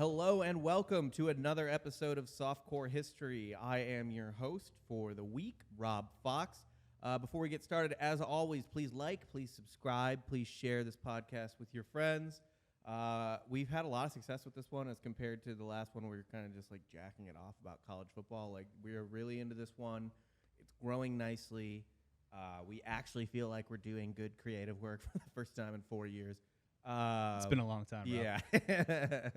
Hello and welcome to another episode of Softcore History. I am your host for the week, Rob Fox. Before we get started, as always, please please subscribe, please share this podcast with your friends. We've had a lot of success with this one as compared to the last one where we were kind of just like jacking it off about college football. Like, we're really into this one. It's growing nicely. We actually feel like we're doing good creative work for the first time in 4 years. It's been a long time, Rob. Yeah.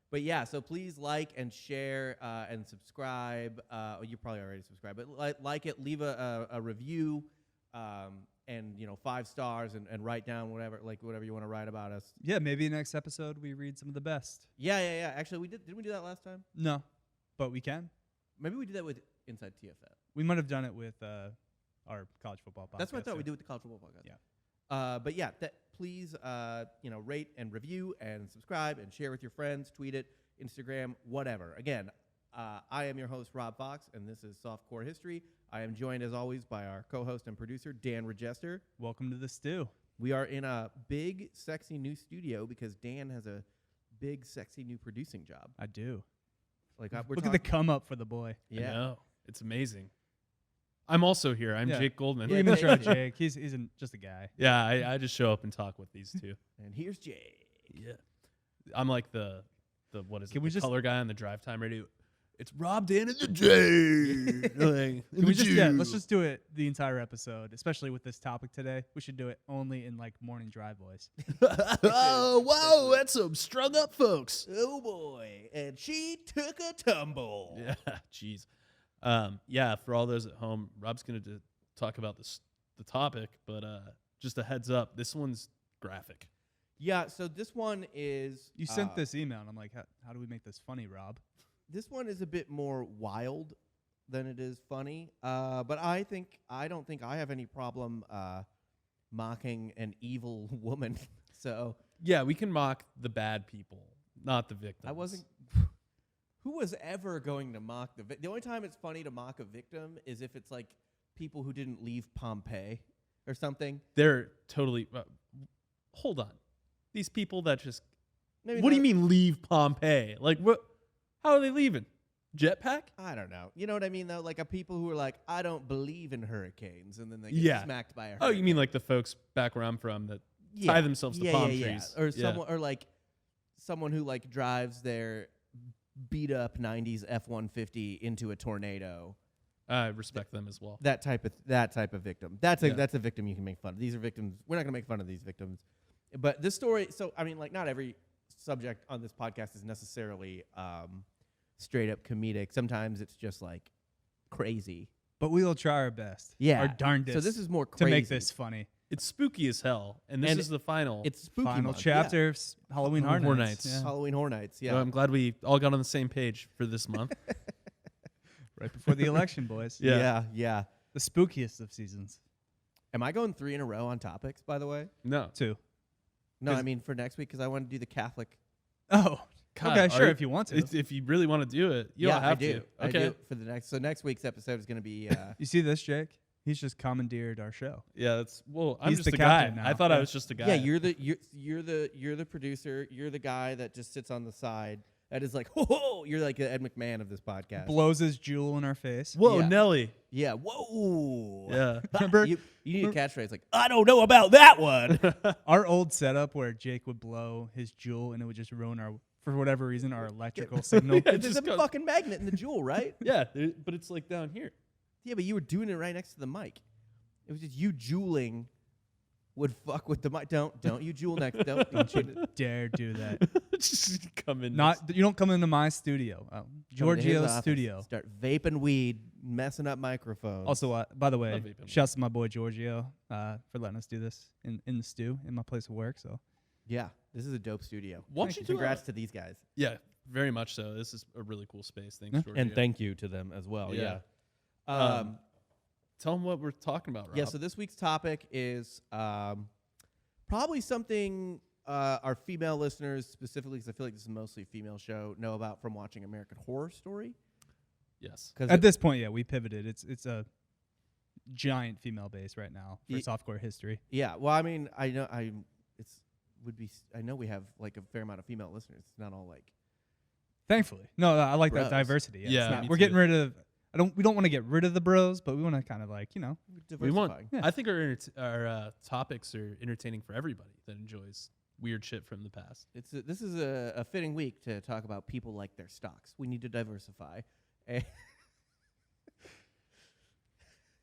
But yeah, so please like and share and subscribe. You probably already subscribed, but like it, leave a review, and 5 stars, and write down whatever you want to write about us. Yeah, maybe next episode we read some of the best. Yeah. Actually, didn't we do that last time? No, but we can. Maybe we did that with Inside TFF. We might have done it with our college football podcast. That's what I thought we did with the college football podcast. Yeah. But yeah, please, rate and review and subscribe and share with your friends, tweet it, Instagram, whatever. Again, I am your host, Rob Fox, and this is Softcore History. I am joined, as always, by our co-host and producer, Dan Regester. Welcome to the stew. We are in a big, sexy new studio because Dan has a big, sexy new producing job. I do. Look at the come up for the boy. Yeah. I know. It's amazing. I'm also here. I'm Jake Goldman. Yeah, that's right, Jake. He's just a guy. Yeah, I just show up and talk with these two. And here's Jake. Yeah. I'm like the what is Can it? we The just color guy on the drive time radio. It's Rob, Dan, and the J. Let's just do it the entire episode, especially with this topic today. We should do it only in like morning drive voice. Oh, whoa, that's some strung up folks. Oh boy, and she took a tumble. Yeah, jeez. Yeah, for all those at home, Rob's going to talk about the topic, but just a heads up, this one's graphic. Yeah, so this one is... You sent this email, and I'm like, how do we make this funny, Rob? This one is a bit more wild than it is funny, but I don't think I have any problem mocking an evil woman. So Yeah, we can mock the bad people, not the victims. I wasn't... Who was ever going to mock the only time it's funny to mock a victim is if it's like people who didn't leave Pompeii or something. They're totally... hold on. These people that just... Maybe what do you not- mean leave Pompeii? Like, what? How are they leaving? Jetpack? I don't know. You know what I mean, though? Like people who are like, I don't believe in hurricanes, and then they get smacked by a hurricane. Oh, you mean like the folks back where I'm from that tie themselves to palm trees? Or someone, or like someone who like drives their beat up 90s F-150 into a tornado. I respect them as well. That type of victim. That's a victim you can make fun of. These are victims. We're not going to make fun of these victims. But this story, so I mean, like, not every subject on this podcast is necessarily straight up comedic. Sometimes it's just like crazy. But we will try our best. Yeah. Our darndest. So this is more crazy. to make this funny. It's spooky as hell, and this is the final. It's spooky Final month, chapter, Halloween Horror Nights. Yeah. Halloween Horror Nights, yeah. So I'm glad we all got on the same page for this month. Right before the election, boys. Yeah. Yeah. The spookiest of seasons. Am I going 3 in a row on topics, by the way? No. 2. No, I mean for next week because I want to do the Catholic. Oh, God, okay, sure, if you want to. If you really want to do it, you don't have I do. to. I Okay. do for the next. So next week's episode is going to be. You see this, Jake? He's just commandeered our show. Yeah, that's I'm He's just the a guy. captain now. I thought Yeah. I was just a guy. Yeah, you're the producer. You're the guy that just sits on the side. That is like, whoa! You're like the Ed McMahon of this podcast. Blows his jewel in our face. Whoa, Yeah. Nelly. Yeah. Whoa. Yeah. Remember? You need a catchphrase like, I don't know about that one. Our old setup where Jake would blow his jewel and it would just ruin for whatever reason, our electrical signal. Yeah, There's a just goes- fucking magnet in the jewel, right? Yeah, but it's like down here. Yeah, but you were doing it right next to the mic. It was just you jeweling would fuck with the mic. Don't you jewel next. Don't you Dare do that. Just come in. You don't come into my studio. come to his Giorgio's office, studio. Start vaping weed, messing up microphones. Also, by the way, Love vaping. shouts to my boy Giorgio for letting us do this in the stew in my place of work. So yeah, this is a dope studio. Why don't you do Congrats to these guys. Yeah, very much so. This is a really cool space. Thanks, Yeah. Giorgio. And thank you to them as well. Yeah. Yeah. Tell them what we're talking about, Rob. Yeah, so this week's topic is probably something our female listeners, specifically because I feel like this is mostly a female show, know about from watching American Horror Story. Yes. at this point, yeah, we pivoted. It's a giant female base right now for softcore history. Yeah, well, I mean, I know it's would be. I know we have like a fair amount of female listeners. It's not all like. Thankfully, no, I like Bros. that diversity. Yeah, it's not- me we're too. getting rid of. We don't want to get rid of the bros, but we want to kind of like We want. Diversifying. Yeah. I think our topics are entertaining for everybody that enjoys weird shit from the past. This is a fitting week to talk about people like their stocks. We need to diversify.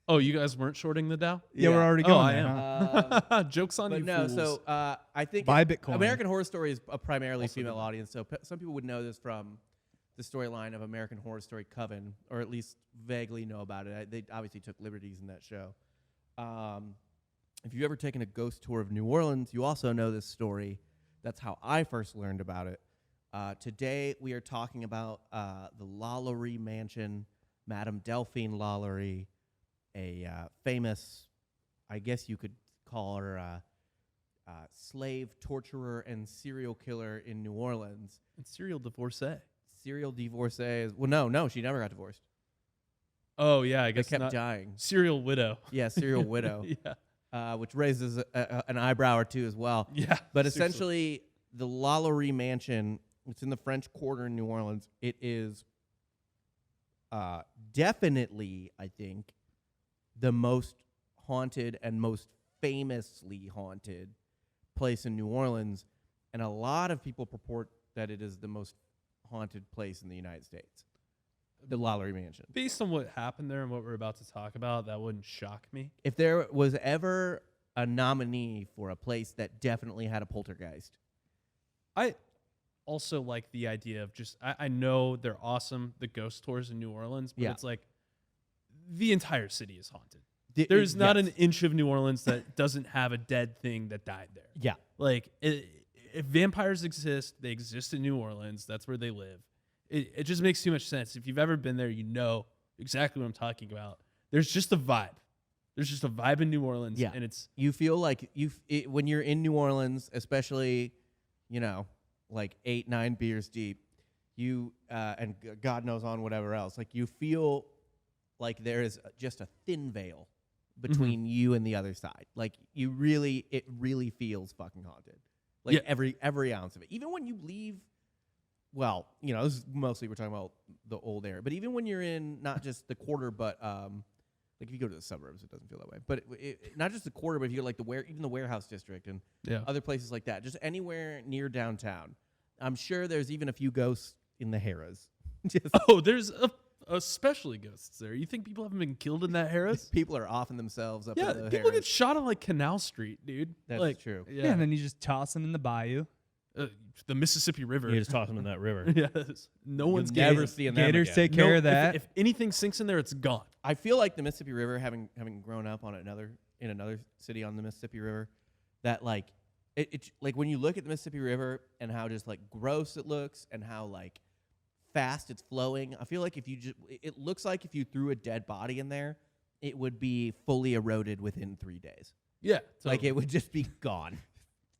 Oh, you guys weren't shorting the Dow? Yeah, we're already Oh, going I there. am. Huh? Jokes on But you, no, fools. so I think Buy Bitcoin. American Horror Story is a primarily Also female good. audience, so some people would know this from the storyline of American Horror Story Coven, or at least vaguely know about it. They obviously took liberties in that show. If you've ever taken a ghost tour of New Orleans, you also know this story. That's how I first learned about it. Today we are talking about the LaLaurier Mansion, Madame Delphine LaLaurie, a famous, I guess you could call her slave torturer and serial killer in New Orleans. And serial divorcee. Serial divorcee. Well, no, she never got divorced. Oh, yeah, I They guess kept not. dying. Serial widow. Yeah, serial widow, Yeah. which raises an eyebrow or two as well. Yeah. But seriously. essentially, the LaLaurie Mansion, it's in the French Quarter in New Orleans. It is definitely, I think, the most haunted and most famously haunted place in New Orleans. And a lot of people purport that it is the most haunted place in the United States, the LaLaurie Mansion. Based on what happened there and what we're about to talk about, that wouldn't shock me. If there was ever a nominee for a place that definitely had a poltergeist, I also like the idea of just, I know they're awesome, the ghost tours in New Orleans, but Yeah. it's like the entire city is haunted. th- There's not yes. an inch of New Orleans that doesn't have a dead thing that died there. Yeah. Like, if vampires exist, they exist in New Orleans. That's where they live. It just makes too much sense. If you've ever been there, you know exactly what I'm talking about. There's just a vibe. There's just a vibe in New Orleans. Yeah. And it's, You feel like when you're in New Orleans, especially, like 8-9 beers deep, and God knows on whatever else, like you feel like there is just a thin veil between you and the other side. Like it really feels fucking haunted. Like Yeah. every ounce of it. Even when you leave, well, this is mostly we're talking about the old area, but even when you're in not just the quarter, but like if you go to the suburbs, it doesn't feel that way. But not just the quarter, but if you go like even the warehouse district and yeah. other places like that, just anywhere near downtown. I'm sure there's even a few ghosts in the Harrahs. Just Oh, there's especially ghosts there. You think people haven't been killed in that Harris? people are offing themselves up Yeah, in the people Harrahs. get shot on like Canal Street, dude. That's like, true. Yeah, Yeah, and then you just toss them in the bayou. The Mississippi River. You just toss them in that river. Yes, no one's You'll never getting- see them Gators again. take care of that. If anything sinks in there, it's gone. I feel like the Mississippi River, having grown up on in another city on the Mississippi River, that like it like when you look at the Mississippi River and how just like gross it looks and how like fast it's flowing, I feel like it looks like if you threw a dead body in there, it would be fully eroded within 3 days. Yeah, Like totally. it would just be gone.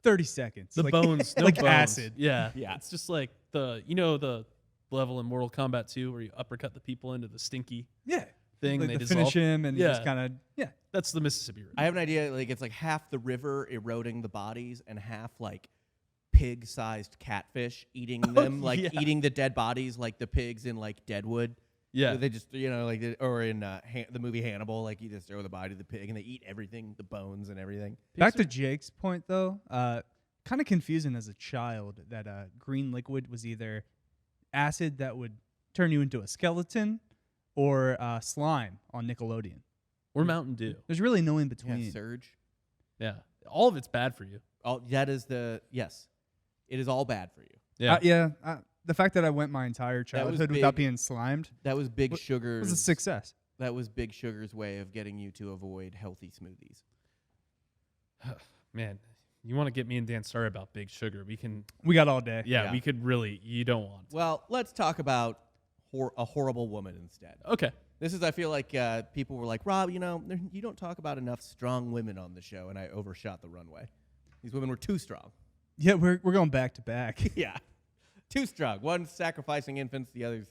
30 seconds. the like, bones, no like bones. acid. Yeah, Yeah. It's just like the level in Mortal Kombat 2 where you uppercut the people into the stinky Yeah. thing. Like They to dissolve. finish him and you just Yeah. kind of, yeah. That's the Mississippi River. I have an idea, like it's like half the river eroding the bodies and half like pig-sized catfish eating them, like yeah. eating the dead bodies like the pigs in like Deadwood. Yeah, They just, or in the movie Hannibal, like you just throw the body to the pig and they eat everything, the bones and everything. Back to Jake's point, though, kind of confusing as a child that green liquid was either acid that would turn you into a skeleton or slime on Nickelodeon. or Mountain Dew. There's really no in Yeah, between. Surge. Yeah, all of it's bad for you. Yes. It is all bad for you. Yeah, The fact that I went my entire was childhood without big. being slimed That was Big was Sugar's a success. That was Big Sugar's way of getting you to avoid healthy smoothies. man, you want to get me and Dan started about Big Sugar? We can. We got all day. Yeah, Yeah. we could really. You don't want. To. Well, let's talk about a horrible woman instead. Okay. This is, I feel like people were like, Rob, you don't talk about enough strong women on the show, and I overshot the runway. These women were too strong. Yeah, we're going back to back. Yeah. Too strong. One sacrificing infants, the other's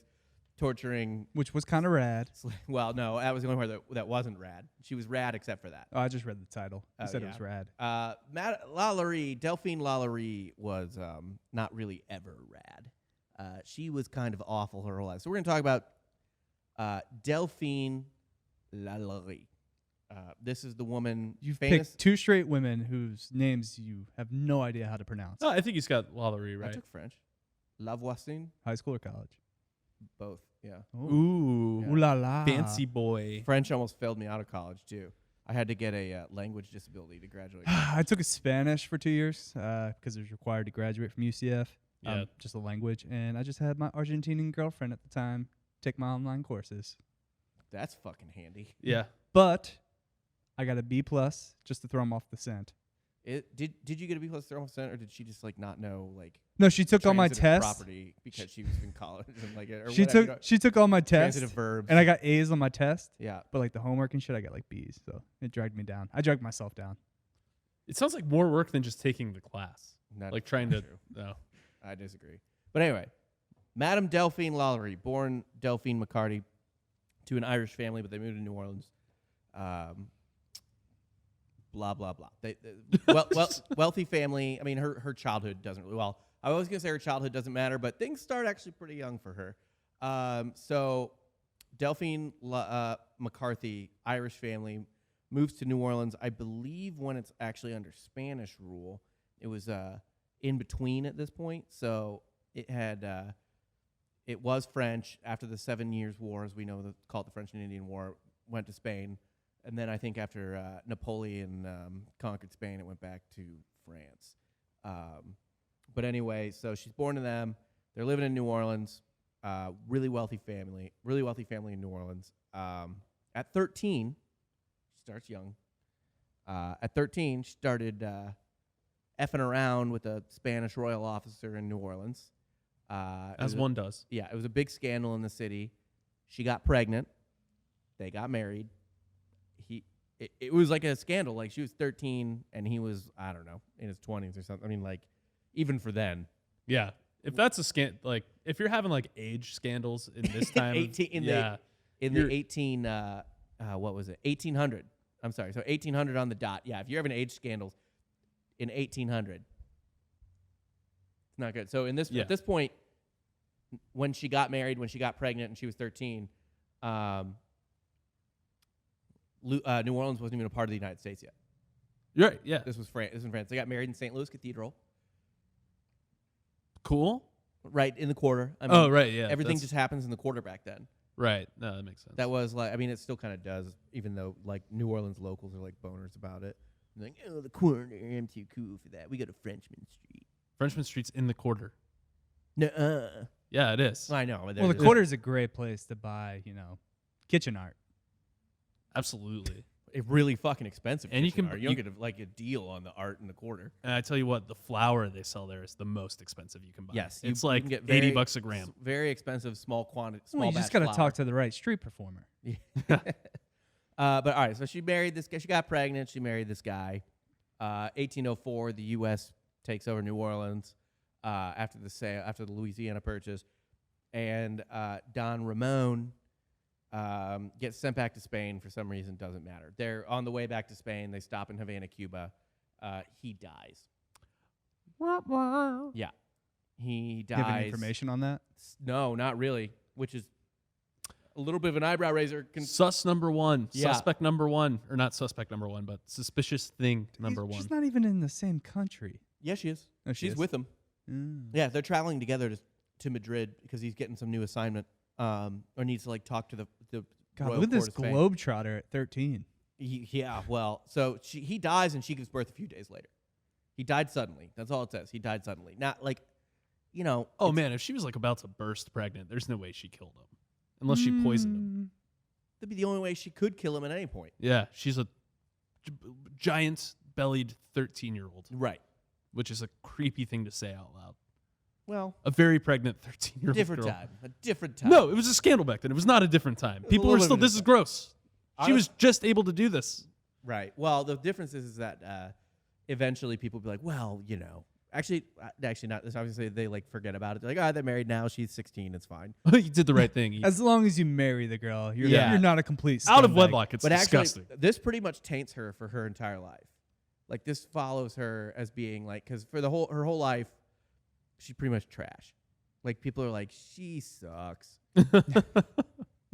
torturing. Which was kind of rad. Well, no, that was the only part that wasn't rad. She was rad except for that. Oh, I just read the title. I said yeah. it was rad. Delphine LaLaurie was not really ever rad. She was kind of awful her whole life. So we're going to talk about Delphine LaLaurie. This is the woman You've famous. picked two straight women whose names you have no idea how to pronounce. Oh, I think he's got LaLaurie right. I took French. La Voisin. High school or college? Both, yeah. Ooh, Ooh la la. fancy boy. French almost failed me out of college, too. I had to get a language disability to graduate. I took a Spanish for 2 years because it was required to graduate from UCF. Yeah. Just a language. And I just had my Argentinian girlfriend at the time take my online courses. That's fucking handy. Yeah. But I got a B+ just to throw him off the scent. Did you get a B+ 0%, or did she just like not know like No, she took all my transitive tests. property because she was in college and like or She whatever, she took all my tests, transitive verbs and I got A's on my test. yeah. But like the homework and shit, I got like B's. So it dragged me down. I dragged myself down. It sounds like more work than just taking the class. Not Like trying to. true. No. I disagree. But anyway, Madame Delphine LaLaurie, born Delphine McCarty, to an Irish family, but they moved to New Orleans. Blah blah blah. Wealthy family. I mean, her childhood doesn't really well. I was gonna say her childhood doesn't matter, but things start actually pretty young for her. So Delphine McCarthy, Irish family, moves to New Orleans. I believe when it's actually under Spanish rule. It was in between at this point, so it had it was French after the 7 Years' War, as we know, called the French and Indian War, went to Spain. And then I think after Napoleon conquered Spain, it went back to France. But anyway, so she's born to them. They're living in New Orleans. Really wealthy family in New Orleans. At 13, she starts young. At 13, she started effing around with a Spanish royal officer in New Orleans. As one does. Yeah, it was a big scandal in the city. She got pregnant. They got married. It was like a scandal. Like she was 13 and he was, I don't know, in his 20s or something. I mean, like, even for then. Yeah. If that's a like, if you're having like age scandals in this time, 1800. I'm sorry. So 1800 on the dot. Yeah. If you're having age scandals in 1800, it's not good. So at this point, when she got married, when she got pregnant and she was 13, New Orleans wasn't even a part of the United States yet. Right, yeah. This was France. This was in France. They got married in St. Louis Cathedral. Cool. Right, in the quarter. I mean, right, yeah. Everything just happens in the quarter back then. Right. No, that makes sense. That was like, I mean, it still kind of does, even though like New Orleans locals are like boners about it. They're like, oh, the quarter, I'm too cool for that. We go to Frenchman Street. Frenchman Street's in the quarter. Nuh-uh. Yeah, it is. I know. Well, the quarter is a great place to buy, kitchen art. Absolutely. It's really fucking expensive. And you can get like a deal on the art in the quarter. And I tell you what, the flour they sell there is the most expensive you can buy. Yes, it's you like can get $80 a gram. Very expensive, small quantity. Well, you just got to talk to the right street performer. But all right, so she married this guy. She got pregnant. She married this guy. 1804, the U.S. takes over New Orleans after the Louisiana Purchase, and Don Ramon gets sent back to Spain for some reason. Doesn't matter. They're on the way back to Spain. They stop in Havana, Cuba. He dies. Yeah, he dies. You have any information on that? No, not really. Which is a little bit of an eyebrow raiser. Sus number one. Yeah. Suspect number one. Or not suspect number one, but suspicious thing number one. She's not even in the same country. Yeah, she is. Oh, She's is? with him. Mm. Yeah, they're traveling together to Madrid because he's getting some new assignment, or needs to like talk to the God, Royal look at this Court of Spain. globetrotter at 13. Yeah, well, so he dies and she gives birth a few days later. He died suddenly. That's all it says. He died suddenly. Not like, Oh man, if she was like about to burst pregnant, there's no way she killed him, unless she poisoned him. That'd be the only way she could kill him at any point. Yeah, she's a giant-bellied 13-year-old, Right. which is a creepy thing to say out loud. Well, A very pregnant 13-year-old different girl. time. A different time. No, it was a scandal back then. It was not a different time. People were little still, bit of this is a- gross. She Honest- was just able to do this. Right. Well, the difference is that eventually people will be like, well, Actually not. This obviously they like forget about it. They're like, they're married now. She's 16. It's fine. You did the right thing. As long as you marry the girl, you're Yeah. you're not a complete Out of scumbag. wedlock, it's But disgusting. actually, this pretty much taints her for her entire life. Like this follows her as being like, because for her whole life, she's pretty much trash. Like people are like, she sucks.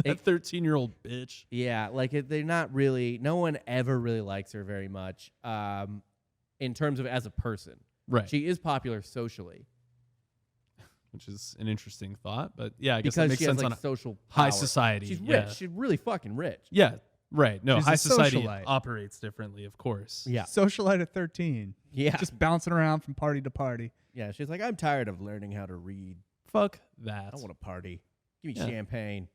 That 13-year-old bitch. Yeah, like they're not really. No one ever really likes her very much. In terms of as a person, Right. she is popular socially Which is an interesting thought. But yeah, I guess that because makes she has sense like on a social high power. society. She's rich. Yeah. She's really fucking rich. Yeah. Right. No, She's a high society socialite. operates differently, of course. Yeah, Socialite at 13. yeah, Just bouncing around from party to party. yeah. She's like, I'm tired of learning how to read. Fuck that. I want to party. Give me Yeah. champagne.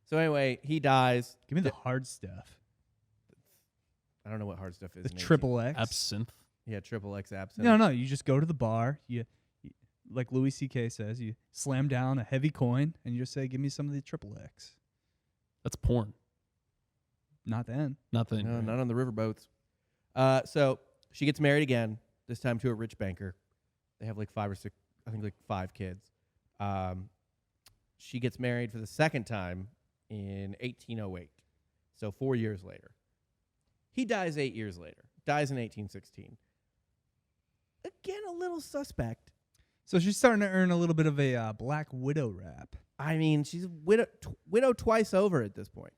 So anyway, he dies. Give me the hard stuff. I don't know what hard stuff is. The in triple X. Absinthe. Yeah, triple X absinthe. No, you just go to the bar. You like Louis C.K. says, you slam down a heavy coin and you just say, "Give me some of the triple X." That's porn. Not then. Nothing. No, not on the riverboats. So she gets married again, this time to a rich banker. They have like 5 or 6, I think like 5 kids. She gets married for the second time in 1808, so 4 years later. He dies 8 years later, dies in 1816. Again, a little suspect. So she's starting to earn a little bit of a Black Widow rap. I mean, she's widow twice over at this point.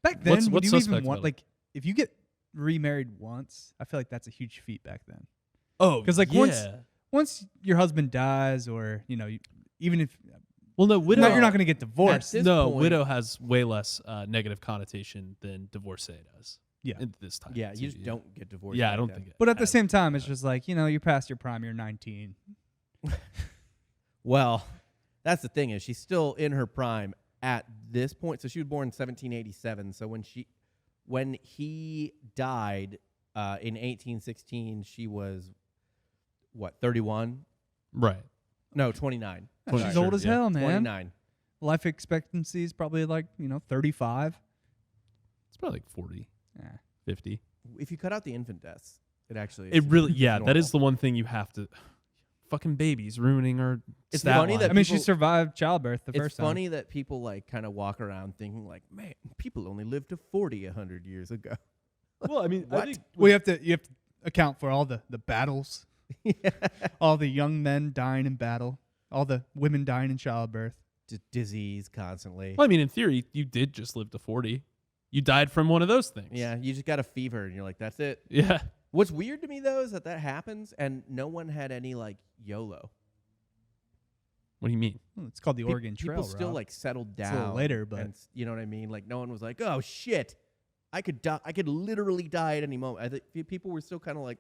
Back then, would what's you even suspect want, about it? like, if you get remarried once, I feel like that's a huge feat back then. Oh, 'Cause, like, yeah. Once your husband dies, or, even if Well, no, widow. you're not going to get divorced. this No, point- widow has way less negative connotation than divorcee does. Yeah. At this time. Yeah, too, you just don't get divorced. Yeah, I like don't that. think it. But at the has- same time, it's just like, you're past your prime. You're 19. Well, that's the thing is she's still in her prime at this point. So she was born in 1787. So when he died in 1816, she was what, 31? Right. No, 29. She's Sure, old as yeah. hell, man. 29. Life expectancy is probably like, 35. It's probably like 40, Yeah. 50. If you cut out the infant deaths, it actually It is really, yeah, that is normal. the one thing you have to. Fucking babies ruining our It's stat funny line. that I mean, she people- survived childbirth the It's first time. funny that people like kind of walk around thinking like, man, people only lived to 40 100 years ago. Well, I mean, What? Well, you have to account for all the battles, all the young men dying in battle, all the women dying in childbirth. Just disease constantly. Well, I mean, in theory, you did just live to 40. You died from one of those things. Yeah, you just got a fever and you're like, that's it. Yeah. What's weird to me though is that happens and no one had any like YOLO. What do you mean? Well, it's called the Pe- Oregon Trail. People still Rob. like settled It's a down little later, but- and you know what I mean. Like no one was like, oh shit, I could die. I could literally die at any moment. I think people were still kind of like,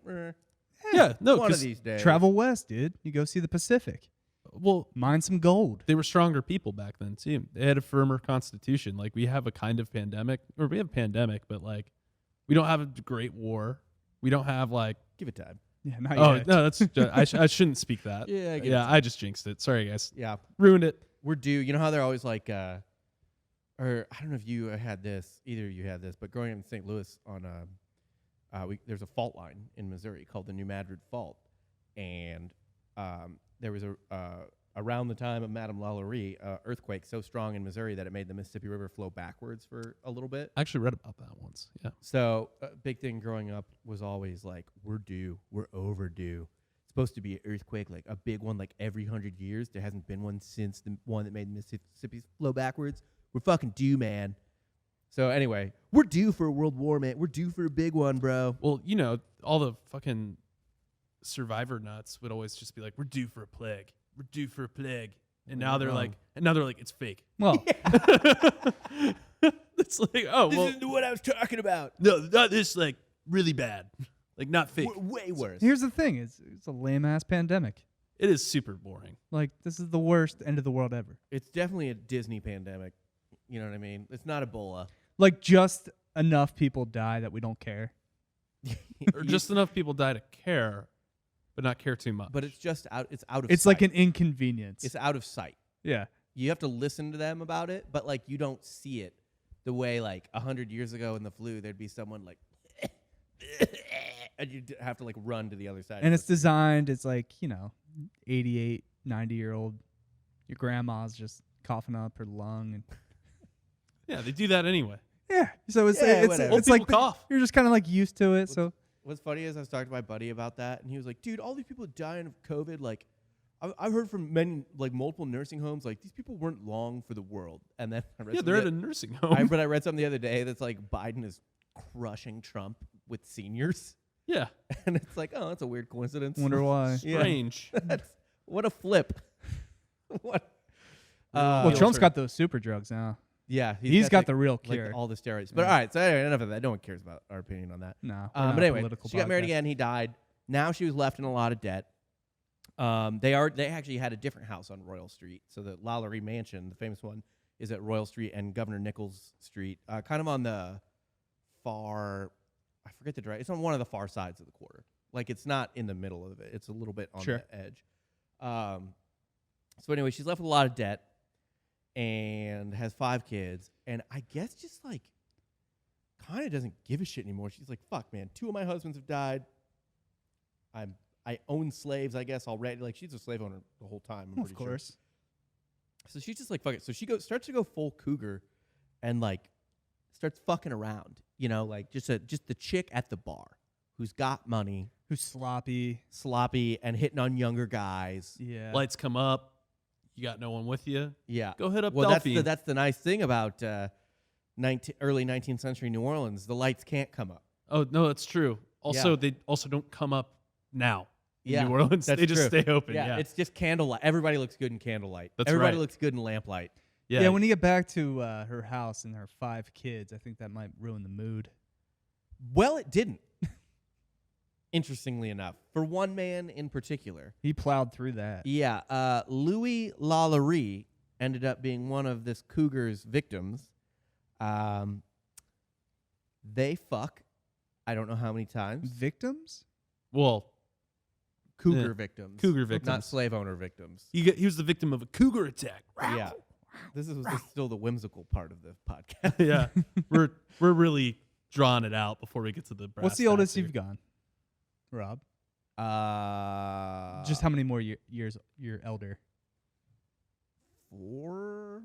Yeah, no, one of 'cause- these days. travel west, dude. You go see the Pacific, well, mine some gold. they were stronger people back then too. They had a firmer constitution. Like we have a kind of pandemic, or we have a pandemic, but like we don't have a great war. We don't have like. Give it time. Yeah, not Oh yet. no, that's I shouldn't speak that. Yeah, I get yeah, it. I just jinxed it. Sorry, guys, Yeah, ruined it. we're due. You know how they're always like, or I don't know if you had this. Either of you had this, but growing up in St. Louis on there's a fault line in Missouri called the New Madrid Fault, and there was around the time of Madame LaLaurie earthquake so strong in Missouri that it made the Mississippi River flow backwards for a little bit. I actually read about that once. Yeah. So a big thing growing up was always like, we're due, we're overdue. It's supposed to be an earthquake, like a big one, like every 100 years. There hasn't been one since the one that made the Mississippi flow backwards. We're fucking due, man. So anyway, we're due for a world war, man. We're due for a big one, bro. Well, all the fucking survivor nuts would always just be like, "We're due for a plague. We're due for a plague." And now they're like, it's fake. Well, It's like, oh well, isn't what I was talking about. no, not this like really bad, like not fake. Way worse. here's the thing: it's a lame ass pandemic. It is super boring. Like, this is the worst end of the world ever. It's definitely a Disney pandemic. You know what I mean? It's not Ebola. Like, just enough people die that we don't care. Or just enough people die to care, but not care too much. But it's just out. It's out of. It's sight. like an inconvenience. It's out of sight. Yeah. You have to listen to them about it, but like you don't see it the way like 100 years ago in the flu, there'd be someone like, and you have to like run to the other side. And of it's the street. designed. It's like 88, 90-year-old. Your grandma's just coughing up her lung, and Yeah, they do that anyway. yeah. So it's Yeah, it's, whatever. it's Old like people cough. you're just kind of like used to it. So What's funny is I was talking to my buddy about that, and he was like, "Dude, all these people dying of COVID. Like, I've heard from many, like multiple nursing homes. Like, these people weren't long for the world." And then I read Yeah, something they're at the- a nursing home. But I read something the other day that's like Biden is crushing Trump with seniors, Yeah, and it's like, oh, that's a weird coincidence. wonder why. Yeah. strange. What a flip. What? Well, Trump's got those super drugs now. Yeah, He's got like, the real like cure. all the steroids. But Yeah. all right, so anyway, enough of that. No one cares about our opinion on that. No, we're But not a anyway, political she got married podcast. again. He died. Now she was left in a lot of debt. They actually had a different house on Royal Street. So the LaLaurier Mansion, the famous one, is at Royal Street and Governor Nichols Street, kind of on the far. I forget the direction. It's on one of the far sides of the quarter. Like it's not in the middle of it. It's a little bit on Sure. the edge. So anyway, she's left with a lot of debt and has 5 kids. And I guess just like kind of doesn't give a shit anymore. She's like, fuck, man, 2 of my husbands have died. I own slaves, I guess, already. Like she's a slave owner the whole time. I'm Well, of pretty sure. course. So she's just like, fuck it. So she starts to go full cougar and like starts fucking around. Like just the chick at the bar who's got money, Who's sloppy? sloppy, and hitting on younger guys. Yeah. Lights come up. You got no one with you. Yeah. Go hit up Well, Delphine. that's the nice thing about early 19th century New Orleans. The lights can't come up. Oh no, that's true. Also, Yeah. they also don't come up now in Yeah, New Orleans. that's They just true. stay open. Yeah, It's just candlelight. Everybody looks good in candlelight. That's Everybody right. looks good in lamplight. yeah. When you get back to her house and her 5 kids, I think that might ruin the mood. Well, it didn't. Interestingly enough, for one man in particular. He plowed through that. Yeah, Louis LaLaurie ended up being one of this cougar's victims. They fuck. I don't know how many times. Victims? well, Cougar Yeah. victims. cougar Not victims. slave owner victims. He was the victim of a cougar attack. Yeah. This is still the whimsical part of the podcast. Yeah, we're really drawing it out before we get to the. Brass What's the oldest tacks here. you've gone, Rob? Uh, Just how many more years you're elder? 4.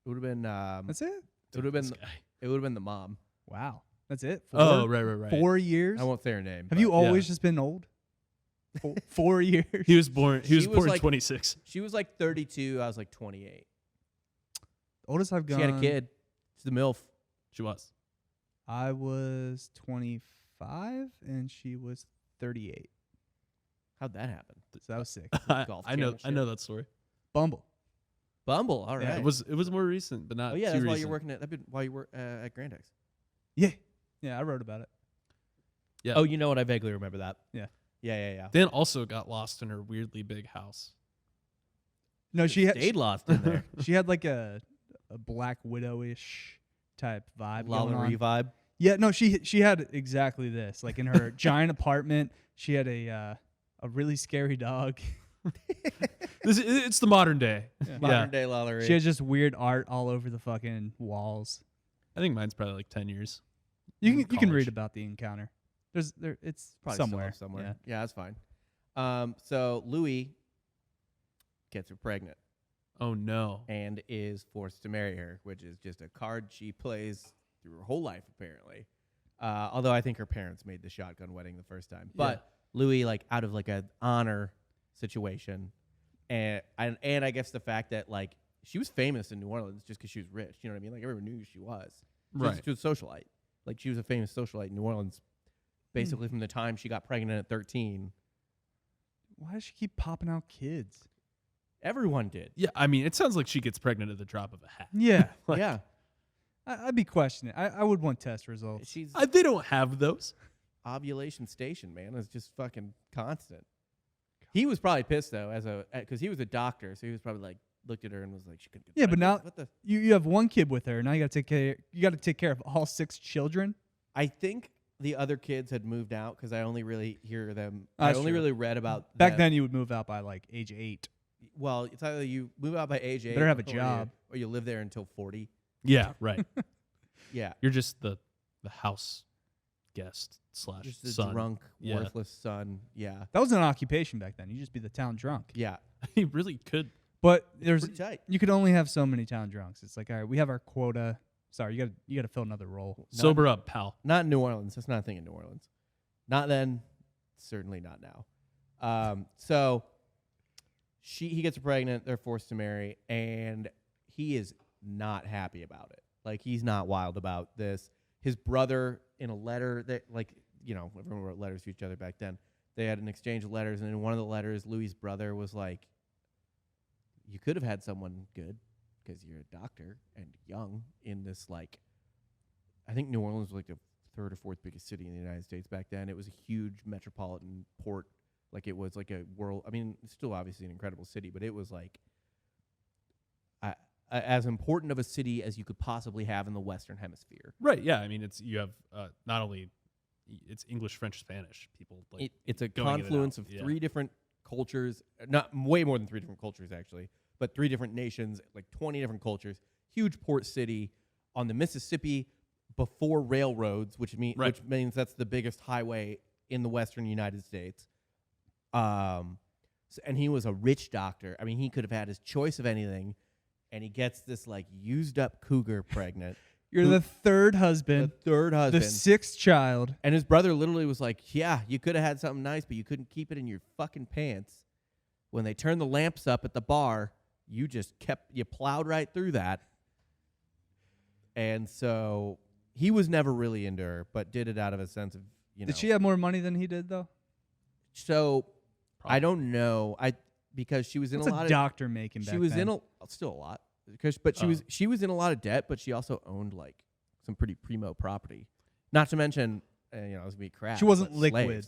It would have been. That's it? It would have been. This guy. It would have been the mom. Wow. That's it? Oh, right. 4 years? I won't say her name. Have but you always Yeah. just been old? 4 years? He was born. He was She was born like- 26. She was like 32. I was like 28. Oldest I've gone. She had a kid. She's the MILF. She was. I was 25 and she was 38. How'd that happen? So that was sick. golf I know. channel I know that story. Bumble. Bumble. All right. Yeah, It was more recent, but not. Oh yeah, too that's while recent. you're working at. While you were at Grandex. Yeah. Yeah, I wrote about it. Yeah. Oh, you know what? I vaguely remember that. Yeah. Yeah. Dan also got lost in her weirdly big house. No, she had Stayed lost in there. she had like a Black Widow-ish type vibe going on. LaLaurie vibe. Yeah, no, she had exactly this. Like in her giant apartment, she had a really scary dog. It's the modern day. Yeah. Modern day LaLaurie. She had just weird art all over the fucking walls. I think mine's probably like 10 years. You can College. read about the encounter. It's Probably somewhere. Somewhere. Yeah, that's fine. So Louis gets her pregnant Oh no. and is forced to marry her, which is just a card she plays through her whole life, apparently. Although I think her parents made the shotgun wedding the first time. But Louis, like, out of like an honor situation, and I guess the fact that like she was famous in New Orleans just because she was rich. You know what I mean? Like everyone knew who she was. Right. She was a socialite. Like she was a famous socialite in New Orleans, basically from the time she got pregnant at 13. Why does she keep popping out kids? Everyone did. Yeah, I mean, it sounds like she gets pregnant at the drop of a hat. Yeah. Like, Yeah. I'd be questioning. I would want test results. She's They don't have those. ovulation station, man, is just fucking constant. He was probably pissed though, because he was a doctor, so he was probably like looked at her and was like, she couldn't get Yeah, but pregnant. now- what the? You have one kid with her. Now you got to take care. You got to take care of all 6 children. I think the other kids had moved out because I only really hear them. That's I only true. really read about Back them. then, you would move out by like age 8. Well, it's either you move out by age 8, Better have a or job. or you live there until 40. Yeah, right. Yeah, You're just the house guest slash Just a son. drunk, Yeah. worthless son. Yeah. That was an occupation back then. You just be the town drunk. Yeah. He really could. But there's Pretty tight. you could only have so many town drunks. It's like, all right, we have our quota. Sorry, you gotta fill another role. Sober up, pal. Not in New Orleans. That's not a thing in New Orleans. Not then. Certainly not now. So he gets her pregnant. They're forced to marry, and he is not happy about it. Like, he's not wild about this. His brother, in a letter that, like, you know, everyone wrote letters to each other back then. They had an exchange of letters, and in one of the letters, Louis's brother was like, "You could have had someone good because you're a doctor and young in this, like," I think New Orleans was like the third or fourth biggest city in the United States back then. It was a huge metropolitan port. Like, it was like a world. I mean, it's still obviously an incredible city, but it was like as important of a city as you could possibly have in the Western Hemisphere. Right. Yeah. I mean, you have not only it's English, French, Spanish. People like It's a going in and confluence out. of Yeah. 3 different cultures, not way more than 3 different cultures actually, but 3 different nations, like 20 different cultures. Huge port city on the Mississippi before railroads, which means that's the biggest highway in the Western United States. And he was a rich doctor. I mean, he could have had his choice of anything, and he gets this like used up cougar pregnant. You're the third husband, The third the husband. 6th child. And his brother literally was like, "Yeah, you could have had something nice, but you couldn't keep it in your fucking pants. When they turned the lamps up at the bar, you plowed right through that." And so he was never really into her, but did it out of a sense of, you know. Did she have more money than he did, though? So Probably. I don't know. Because she was in What's a lot a of doctor making back she was then? still a lot. She was in a lot of debt, but she also owned like some pretty primo property. Not to mention, it was gonna be crap. She wasn't but liquid.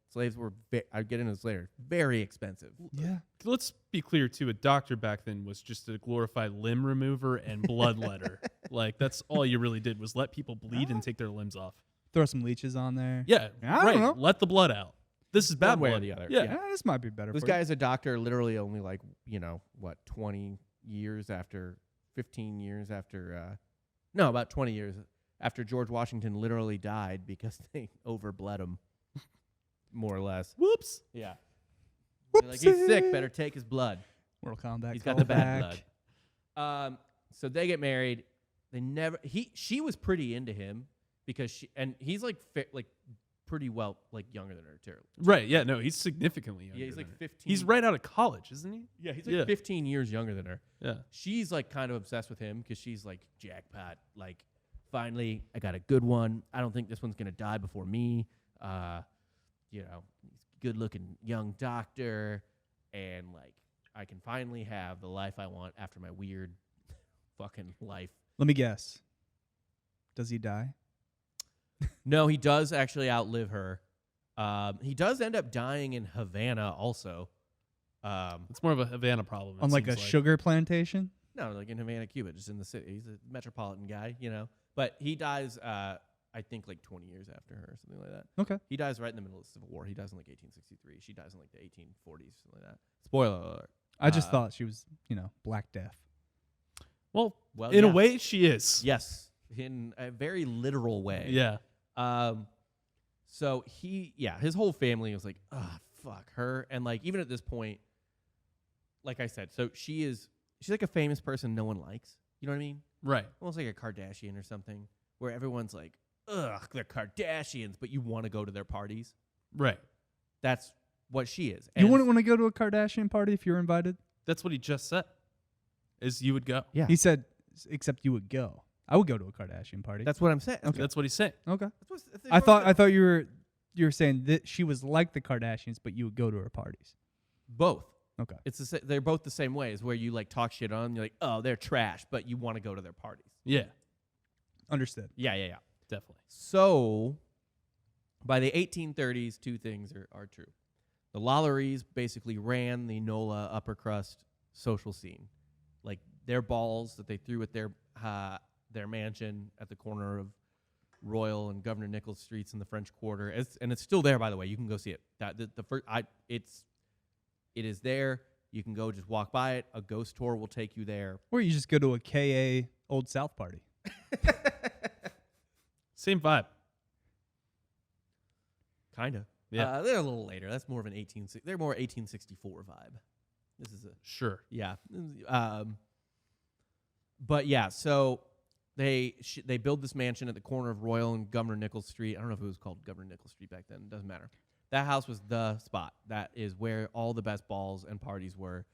Slaves were. I'll get into this later. Very expensive. Yeah. Let's be clear too. A doctor back then was just a glorified limb remover and bloodletter. Like, that's all you really did was let people bleed and take their limbs off. Throw some leeches on there. Yeah, I right. don't know. Let the blood out. This is bad One way or blood. the other. Yeah. Yeah, this might be better This for guy is a doctor. Literally, only 20 years after, 15 years after. No, about 20 years after George Washington literally died because they overbled him, more or less. Whoops. Yeah. you. They're like, he's sick. Better take his blood. Mortal Kombat. He's got the bad callback. blood. So they get married. She was pretty into him because he's pretty well younger than her too. Right. Yeah. No, he's significantly younger. Yeah, he's than like her. 15. He's right out of college, isn't he? Yeah, he's Yeah. 15 years younger than her. Yeah. She's kind of obsessed with him because she's like, jackpot. Like, finally, I got a good one. I don't think this one's gonna die before me. He's a good-looking young doctor, and I can finally have the life I want after my weird fucking life. Let me guess. Does he die? No, he does actually outlive her. He does end up dying in Havana also. It's more of a Havana problem. On it like a seems sugar plantation? No, like in Havana, Cuba, just in the city. He's a metropolitan guy, But he dies, I think, 20 years after her, or something like that. Okay. He dies right in the middle of the Civil War. He dies in 1863. She dies in the 1840s, something like that. Spoiler alert. I just thought she was, Black Death. Well, Well, in yeah. a way, she is. Yes, in a very literal way. Yeah. So his whole family was like, fuck her. And even at this point, like I said, so she's like a famous person no one likes. You know what I mean? Right. Almost like a Kardashian or something, where everyone's like, ugh, they're Kardashians, but you want to go to their parties. Right. That's what she is. You And wouldn't want to go to a Kardashian party if you were invited? That's what he just said. Is you would go. Yeah. He said, except you would go. I would go to a Kardashian party. That's what I'm saying. Okay. That's what he's saying. Okay. That's I thought you were saying that she was like the Kardashians, but you would go to her parties. both. Okay. They're both the same way. Is where you talk shit on. You're like, oh, they're trash, but you want to go to their parties. Yeah. Understood. Yeah. Definitely. So, by the 1830s, 2 things are true. The Lollaries basically ran the NOLA upper crust social scene. Their balls that they threw at their mansion at the corner of Royal and Governor Nichols Streets in the French Quarter. And it's still there, by the way. You can go see it. It is there. You can go just walk by it. A ghost tour will take you there. Or you just go to a KA Old South party. Same vibe. Kind of. Yeah. They're a little later. That's more of an they're more 1864 vibe. This is a Sure. yeah. But yeah, so they build this mansion at the corner of Royal and Governor Nichols Street. I don't know if it was called Governor Nichols Street back then. It doesn't matter. That house was the spot. That is where all the best balls and parties were.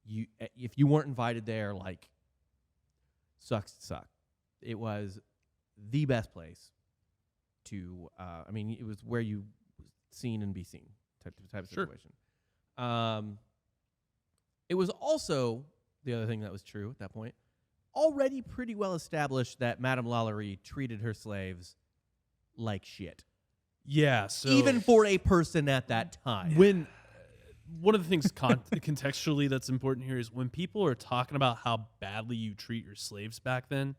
If you weren't invited there, like, sucks to suck. It was the best place to. I mean, it was where you seen and be seen type of Sure. situation. It was also the other thing that was true at that point. Already pretty well established that Madame LaLaurie treated her slaves like shit. Yeah. So Even for a person at that time. when one of the things contextually that's important here is when people are talking about how badly you treat your slaves back then,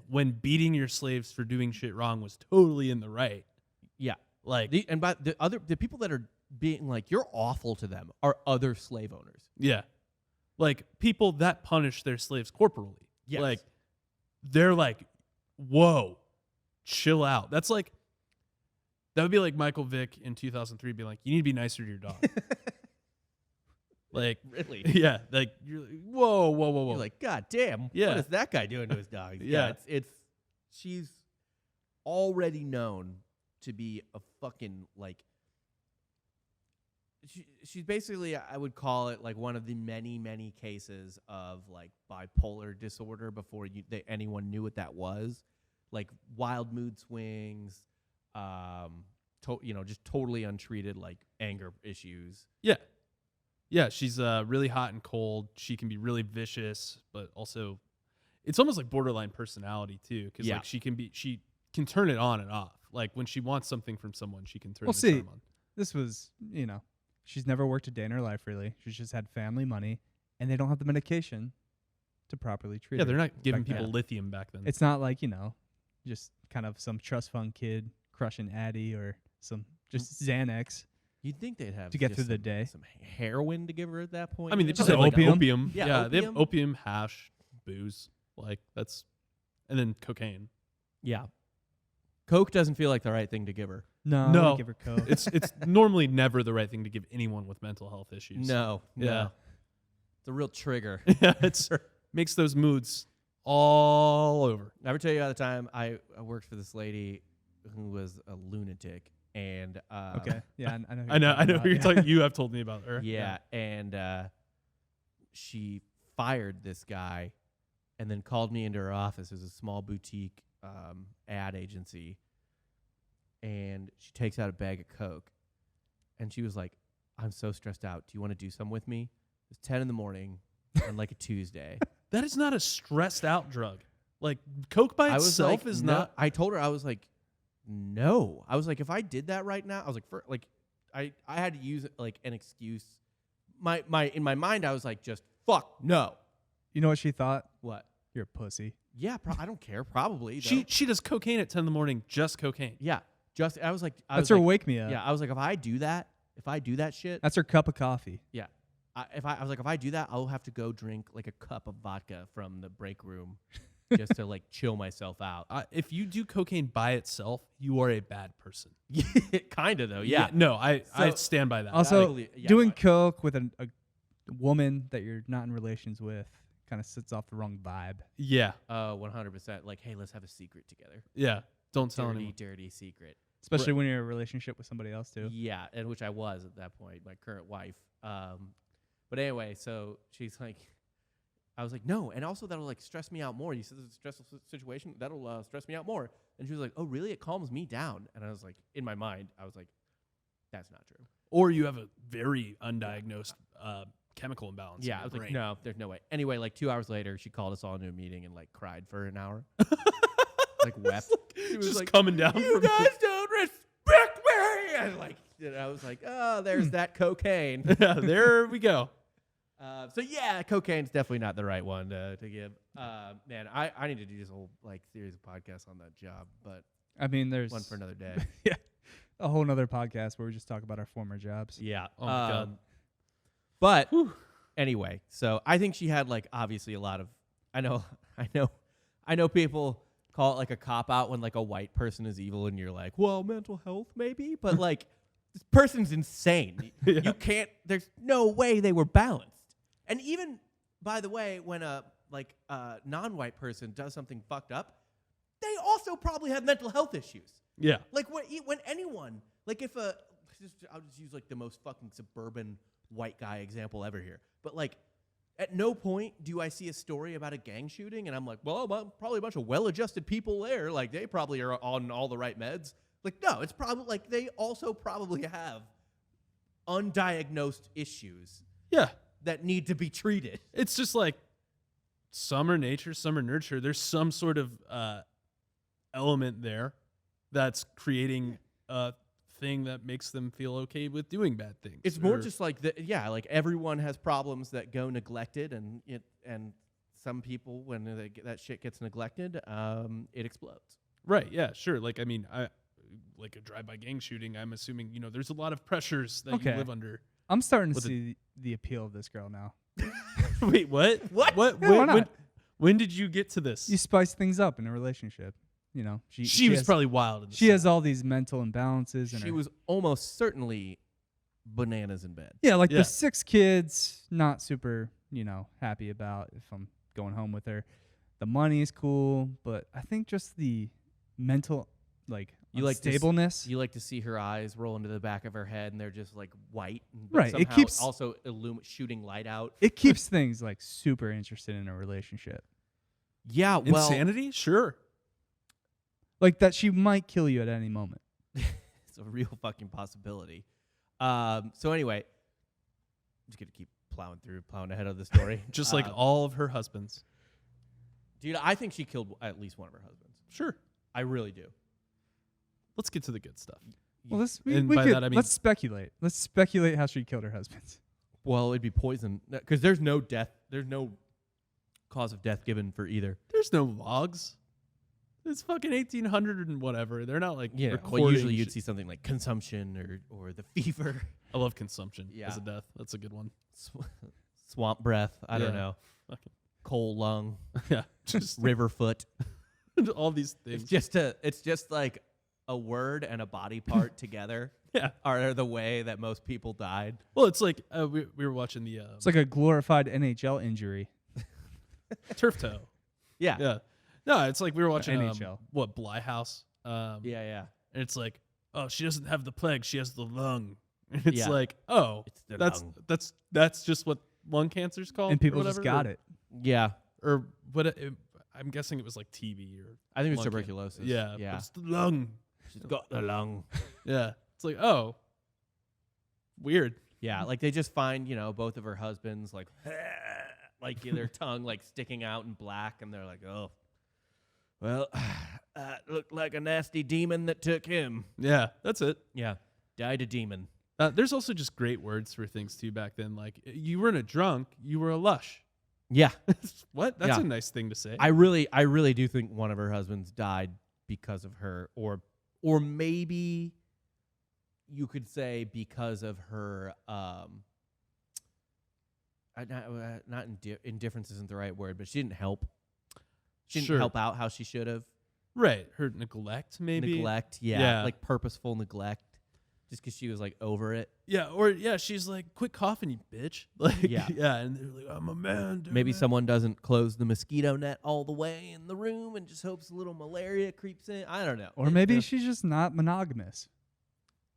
when beating your slaves for doing shit wrong was totally in the right. Yeah. Like, The people that are being like, you're awful to them are other slave owners. yeah. Like, people that punish their slaves corporally. Yes. Like, they're like, whoa, chill out. That's like, that would be like Michael Vick in 2003 being like, you need to be nicer to your dog. Like, Really? yeah. Like, you're like, whoa. You're like, God damn. Yeah. What is that guy doing to his dog? Yeah. She's already known to be a fucking, like, she's basically, I would call it like one of the many, many cases of like bipolar disorder before anyone knew what that was. Like wild mood swings, just totally untreated like anger issues. yeah. Yeah, she's really hot and cold. She can be really vicious, but also it's almost like borderline personality too, because Yeah. like she can turn it on and off. Like when she wants something from someone, she can turn Well, the see, charm on. This was, she's never worked a day in her life, really. She's just had family money, and they don't have the medication to properly treat Yeah, her. they're not giving back then. people lithium back then. It's not like, just kind of some trust fund kid crushing Addie or some just Xanax. You'd think they'd have To get just through the day. some heroin to give her at that point. I mean, they you just know? have like opium? opium. Yeah, they have opium. opium, hash, booze. Like that's, and then cocaine. Yeah. Coke doesn't feel like the right thing to give her. No, I No. wouldn't give her coke. It's normally never the right thing to give anyone with mental health issues. No. Yeah. It's a real trigger. Yeah, it's makes those moods all over. I ever tell you about the time I worked for this lady who was a lunatic and Okay. Yeah, I know. who I know. you're talking Who about. you're Yeah. talking. You have told me about her. yeah, and she fired this guy and then called me into her office. It was a small boutique ad agency, and she takes out a bag of Coke, and she was like, "I'm so stressed out. Do you want to do some with me?" It was 10 in the morning on like a Tuesday. That is not a stressed out drug. Like coke by I was itself like, is no. not. I told her, I was like, no. I was like, if I did that right now, I was like, I had to use like an excuse. In my mind, I was like, just fuck no. You know what she thought? What? You're a pussy. Yeah, I don't care. Probably. Though. She does cocaine at 10 in the morning, just cocaine. Yeah. Just I was like, That's her wake me up. Yeah. I was like, if I do that shit, That's her cup of coffee. yeah. I was like, if I do that, I'll have to go drink like a cup of vodka from the break room just to like chill myself out. If you do cocaine by itself, you are a bad person. Kind of though. Yeah. No, I So- stand by that. Also, yeah, doing right. coke with a woman that you're not in relations with kind of sets off the wrong vibe. yeah. 100%. Like, hey, let's have a secret together. Yeah. Don't tell Dirty, anyone. dirty secret. Especially when you're in a relationship with somebody else, too. Yeah, and which I was at that point, my current wife. But anyway, so she's like, I was like, no, and also that'll like stress me out more. You said this is a stressful situation, that'll stress me out more. And she was like, oh, really? It calms me down. And I was like, in my mind, I was like, that's not true. Or you have a very undiagnosed chemical imbalance. Yeah, in I was your like, brain. no, there's no way. Anyway, like 2 hours later, she called us all into a meeting and like cried for an hour, like wept. She was Just like, coming down you from guys don't respect me. And like, I was like, oh, there's that cocaine. Yeah, there we go. So yeah, cocaine's definitely not the right one to give. Man, I need to do this whole like series of podcasts on that job, but I mean, there's one for another day. yeah, a whole nother podcast where we just talk about our former jobs. Yeah. Oh my God. But anyway, so I think she had like obviously a lot of. I know people call it like a cop out when like a white person is evil and you're like, well, mental health maybe, but like this person's insane. Yeah. You can't. There's no way they were balanced. And even by the way, when a non-white person does something fucked up, they also probably have mental health issues. Yeah. Like when anyone, like if I'll just use like the most fucking suburban white guy example ever here. But like at no point do I see a story about a gang shooting and I'm like, well, probably a bunch of well-adjusted people there. Like they probably are on all the right meds. Like, no, it's probably like they also probably have undiagnosed issues. Yeah. That need to be treated. It's just like some are nature, some are nurture. There's some sort of element there that's creating a thing that makes them feel okay with doing bad things. It's more just like like everyone has problems that go neglected, and some people when that shit gets neglected, it explodes. Right. Yeah. Sure. Like I mean, like a drive-by gang shooting. I'm assuming there's a lot of pressures that you live under. I'm starting to see the appeal of this girl now. Wait, what? What? Yeah, when did you get to this? You spice things up in a relationship. She was probably wild. She has all these mental imbalances. And she was almost certainly bananas in bed. Yeah, like the 6 kids, not super, happy about if I'm going home with her. The money is cool, but I think just the mental, unstableness. You like to see her eyes roll into the back of her head, and they're just like white. Right. It keeps also shooting light out. It keeps things like super interested in a relationship. Yeah. Well, insanity. Sure. Like that she might kill you at any moment. It's a real fucking possibility. So anyway, I'm just going to keep plowing ahead of the story. Just like all of her husbands. Dude, I think she killed at least one of her husbands. Sure. I really do. Let's get to the good stuff. Well, I mean, let's speculate. Let's speculate how she killed her husbands. Well, it'd be poison because there's no death. There's no cause of death given for either. There's no logs. It's fucking 1800 and whatever. They're not like recording. Well, usually you'd see something like consumption or the fever. I love consumption Yeah. as a death. That's a good one. Swamp breath. I don't Yeah. know. Fucking Coal lung. yeah. Just River foot. all these things. It's just like a word and a body part together. Yeah. Are the way that most people died. Well, it's like we were watching the It's like a glorified NHL injury. turf toe. Yeah. Yeah. No, it's like we were watching NHL. Bly House. Yeah. And it's like, oh, she doesn't have the plague, she has the lung. And it's Yeah. like, oh, It's the that's lung. that's just what lung cancer's called, And people or just whatever, got it. Yeah. or what? I'm guessing it was like TB or I think it was lung tuberculosis. Yeah, but Yeah. it's the lung. She's got the lung. Yeah, it's like, oh, weird. Yeah. Like they just find, both of her husbands like their tongue like sticking out in black, and they're like, oh, well, looked like a nasty demon that took him. Yeah, that's it. Yeah. Died a demon. There's also just great words for things too back then. Like you weren't a drunk, you were a lush. Yeah. What? That's Yeah. a nice thing to say. I really do think one of her husbands died because of her, or maybe you could say because of her. Indifference isn't the right word, but she didn't help. She didn't Sure. help out how she should have. Right, her neglect maybe. Neglect, Yeah. like purposeful neglect, just because she was like over it. Yeah, or she's like, quit coughing, you bitch. Like, Yeah. yeah, and they're like, I'm a man. damn Maybe it." someone doesn't close the mosquito net all the way in the room and just hopes a little malaria creeps in. I don't know. Or maybe she's just not monogamous.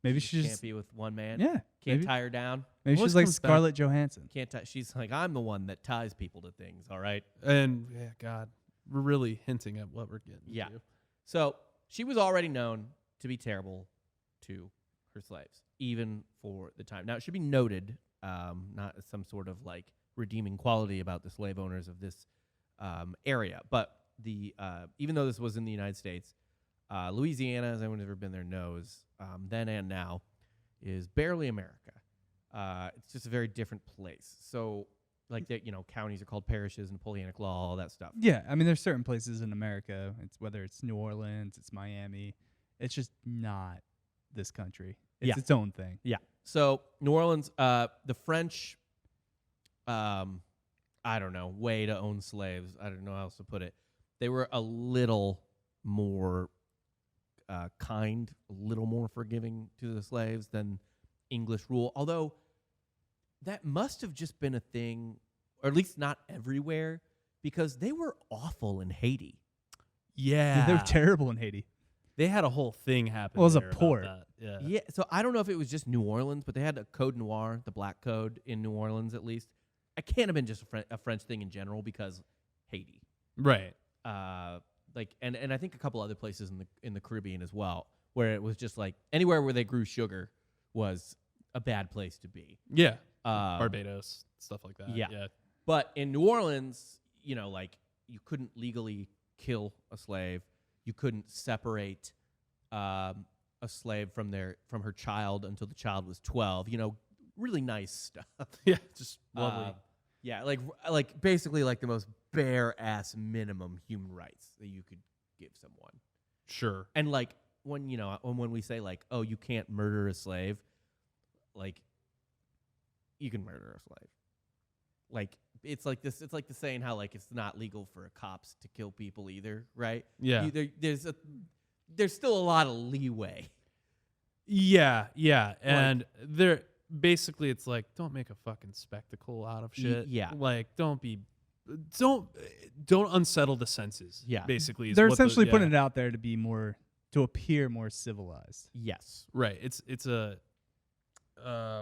Maybe she she's can't just be with one man. yeah. Can't Maybe, tie her down. maybe Always she's like comes back- Scarlett Johansson. Can't tie. She's like, I'm the one that ties people to things. All right. And yeah, God, we're really hinting at what we're getting. Yeah. to. So she was already known to be terrible to her slaves, even for the time. Now, it should be noted, not as some sort of like redeeming quality about the slave owners of this area, but even though this was in the United States, Louisiana, as anyone who's ever been there knows, then and now, is barely America. It's just a very different place. So, like, counties are called parishes, Napoleonic law, all that stuff. Yeah, I mean, there's certain places in America. Whether it's New Orleans, it's Miami. It's just not this country. It's its own thing. Yeah. So New Orleans, the French, I don't know, way to own slaves. I don't know how else to put it. They were a little more kind, a little more forgiving to the slaves than English rule. Although that must have just been a thing, or at least not everywhere, because they were awful in Haiti. Yeah. They were terrible in Haiti. They had a whole thing happen. Well, it was a there about port. that. Yeah. Yeah, so I don't know if it was just New Orleans, but they had a code noir, the black code in New Orleans at least. It can't have been just a French thing in general because Haiti. Right. And I think a couple other places in the Caribbean as well, where it was just like anywhere where they grew sugar was a bad place to be. Yeah. Barbados, stuff like that. Yeah. Yeah. But in New Orleans, like you couldn't legally kill a slave. You couldn't separate a slave from her child until the child was 12. Really nice stuff. Yeah. Just lovely. Yeah, like basically like the most bare ass minimum human rights that you could give someone. Sure. And like when we say like, oh, you can't murder a slave, like you can murder a slave. Like it's like this. It's like the saying how like it's not legal for cops to kill people either, right? Yeah. There's still a lot of leeway. Yeah. Yeah. And there basically it's like, don't make a fucking spectacle out of shit. Yeah. Like don't unsettle the senses. Yeah. Basically. They're essentially putting it out there to appear more civilized. Yes. Right. It's a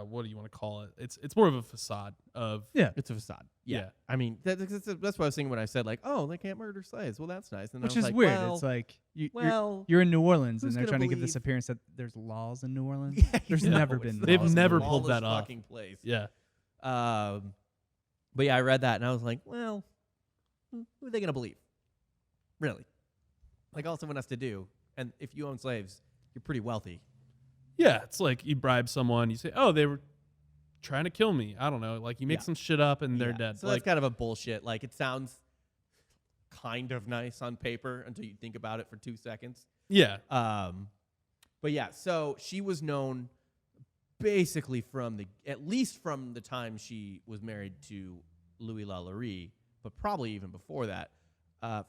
what do you want to call it? It's more of a facade of It's a facade. Yeah. Yeah. I mean, that's what I was thinking when I said like, oh, they can't murder slaves. Well, that's nice. And Which I was is like, weird. well, It's like well, you're in New Orleans and who's they're gonna trying to give this believe- appearance that there's laws in New Orleans. Yeah, There's you know, never it's been the They've most never lawless pulled that off. fucking place. yeah. But yeah, I read that and I was like, well, who are they gonna believe? Really? Like all someone has to do, and if you own slaves, you're pretty wealthy. Yeah, it's like you bribe someone, you say, "Oh, they were trying to kill me." I don't know. Like you make Yeah. some shit up and they're Yeah. dead. So Like that's kind of a bullshit. Like it sounds kind of nice on paper until you think about it for 2 seconds. yeah. But yeah, so she was known basically at least from the time she was married to Louis LaLaurie, but probably even before that,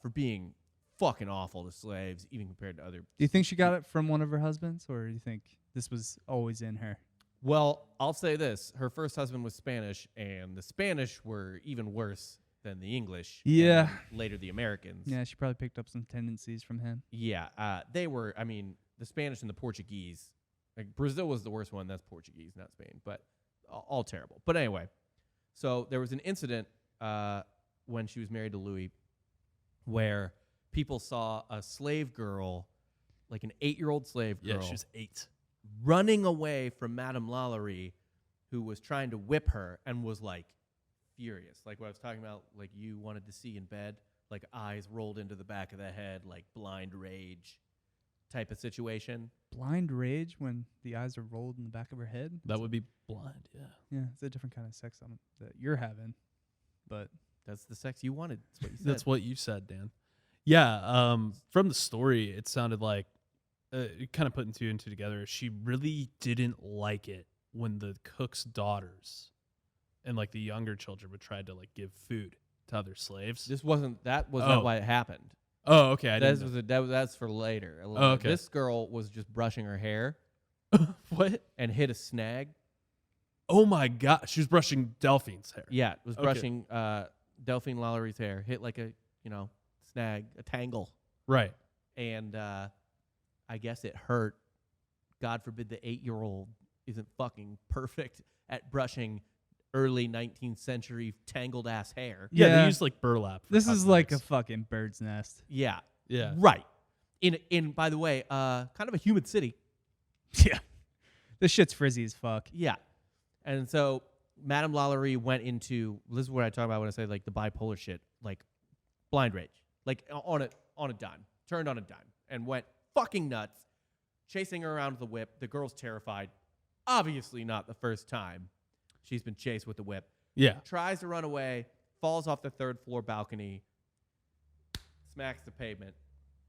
for being fucking awful to slaves, even compared to other. Do you think she got it from one of her husbands, or do you think this was always in her? Well, I'll say this: her first husband was Spanish, and the Spanish were even worse than the English. and Yeah. then later, the Americans. Yeah, she probably picked up some tendencies from him. Yeah, they were. I mean, the Spanish and the Portuguese. Like Brazil was the worst one. That's Portuguese, not Spain. But all terrible. But anyway, so there was an incident when she was married to Louis, where people saw a slave girl, like an 8-year-old slave girl, Yeah, she was 8. running away from Madame LaLaurie, who was trying to whip her and was like furious. Like what I was talking about, like you wanted to see in bed, like eyes rolled into the back of the head, like blind rage type of situation. Blind rage when the eyes are rolled in the back of her head? That would be blind, yeah. Yeah, it's a different kind of sex that you're having. But That's the sex you wanted. That's what you said. That's what you said, Dan. Yeah, from the story, it sounded like, kind of putting 2 and 2 together, she really didn't like it when the cook's daughters and like the younger children would try to like give food to other slaves. That was not why it happened. Oh, okay. I didn't know. That's for later. Oh, okay. This girl was just brushing her hair What? and hit a snag. Oh my God. She was brushing Delphine's hair. Yeah, was Okay. brushing Delphine LaLaurie's hair. Hit like a snag, a tangle, Right. and I guess it hurt. God forbid the 8-year-old isn't fucking perfect at brushing early 19th century tangled ass hair. Yeah, Yeah. they used like burlap. for this is like a cosmetics. fucking bird's nest. Yeah, Yeah. right. In by the way, kind of a humid city. Yeah. This shit's frizzy as fuck. Yeah, and so Madame LaLaurie went into, this is what I talk about when I say like the bipolar shit, like blind rage, like on a dime, turned on a dime and went fucking nuts, chasing her around with a whip. The girl's terrified. Obviously not the first time she's been chased with the whip. Yeah. Tries to run away, falls off the 3rd floor balcony, smacks the pavement,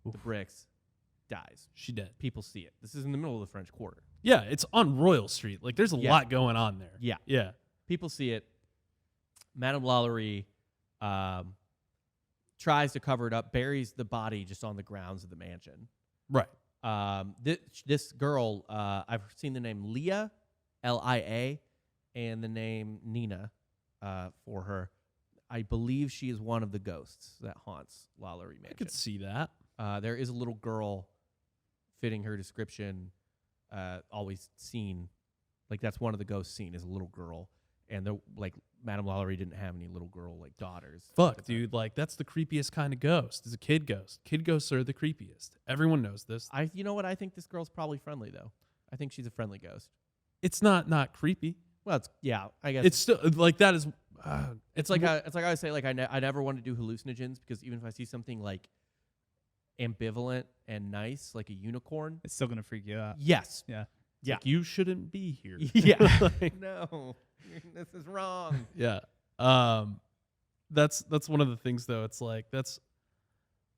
the bricks, dies. She did. People see it. This is in the middle of the French Quarter. Yeah, it's on Royal Street. Like there's a Yeah. lot going on there. Yeah. Yeah. People see it. Madame LaLaurie tries to cover it up, buries the body just on the grounds of the mansion. Right. This girl, I've seen the name Leah, Lia, and the name Nina for her. I believe she is one of the ghosts that haunts LaLaurier Mansion. I could see that. There is a little girl fitting her description, always seen. Like, that's one of the ghosts seen is a little girl. And Madame LaLaurie didn't have any little girl daughters. Fuck, dude. Like, that's the creepiest kind of ghost. Is a kid ghost. Kid ghosts are the creepiest. Everyone knows this. You know what? I think this girl's probably friendly though. I think she's a friendly ghost. It's not creepy. Well, I guess It's still like that is. it's like I always say, like I never want to do hallucinogens because even if I see something like ambivalent and nice, like a unicorn, It's still gonna freak you out. yes, Yeah. yeah, like, you shouldn't be here. yeah, Like, no, this is wrong. yeah. That's one of the things though. It's like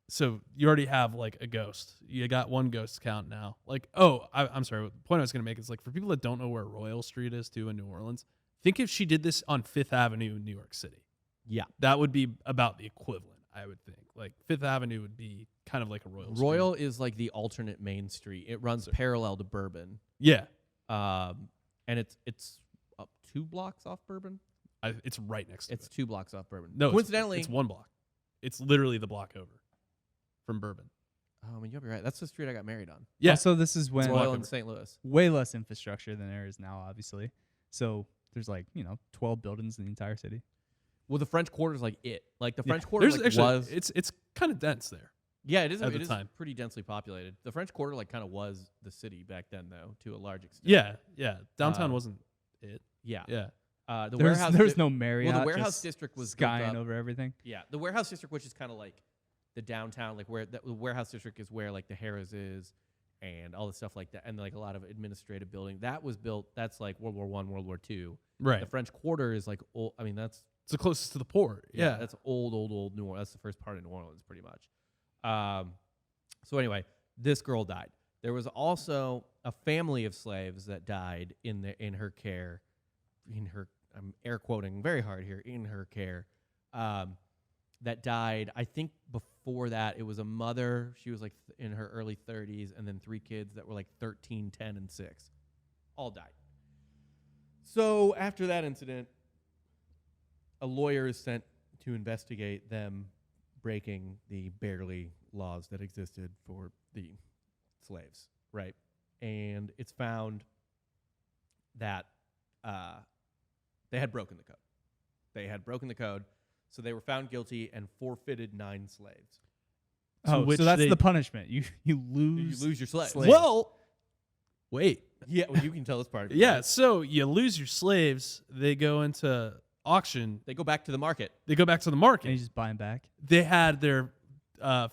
so you already have like a ghost. You got one ghost count now. Like, I'm sorry. The point I was gonna make is like for people that don't know where Royal Street is too in New Orleans, think if she did this on Fifth Avenue in New York City. Yeah. That would be about the equivalent, I would think. Like Fifth Avenue would be kind of like a Royal Street. Royal is like the alternate main street. It runs parallel to Bourbon. Yeah. And it's up 2 blocks off Bourbon. It's right next to it. It's 2 blocks off Bourbon. No, coincidentally, it's 1 block. It's literally the block over from Bourbon. Oh, I mean, you'll be right. That's the street I got married on. Yeah. Also, this is when Royal in St. Louis. way less infrastructure than there is now, obviously. So there's 12 buildings in the entire city. Well, the French Quarter's like it. Like the French Yeah. Quarter There's actually, was. it's kind of dense there. Yeah, it is. at It the is time. pretty densely populated. The French Quarter kind of was the city back then, though, to a large extent. Yeah, yeah. Downtown wasn't it. Yeah. Yeah. The There's, warehouse. there's no Marriott. Well, the warehouse just district was built skying up. over everything. Yeah, the warehouse district, which is kind of like the downtown, like where the warehouse district is, where like the Harrah's is, and all the stuff like that, and like a lot of administrative building. That was built. That's like World War I, World War II. Right. The French Quarter is like old. I mean, that's It's the closest to the port. Yeah. that's old New Orleans. That's the first part of New Orleans, pretty much. So anyway, this girl died. There was also a family of slaves that died in her care, I'm air quoting very hard here, in her care, that died. I think before that it was a mother. She was like in her early 30s, and then 3 kids that were like 13, 10, and 6. All died. So after that incident, a lawyer is sent to investigate them breaking the barely laws that existed for the slaves, right? And it's found that they had broken the code. They had broken the code, so they were found guilty and forfeited 9 slaves. Oh, so that's the punishment. You lose You lose your slaves. Well, wait. Yeah, well, you can tell this part. Yeah. So you lose your slaves. They go into auction. They go back to the market. They go back to the and market. you just buy them back. They had their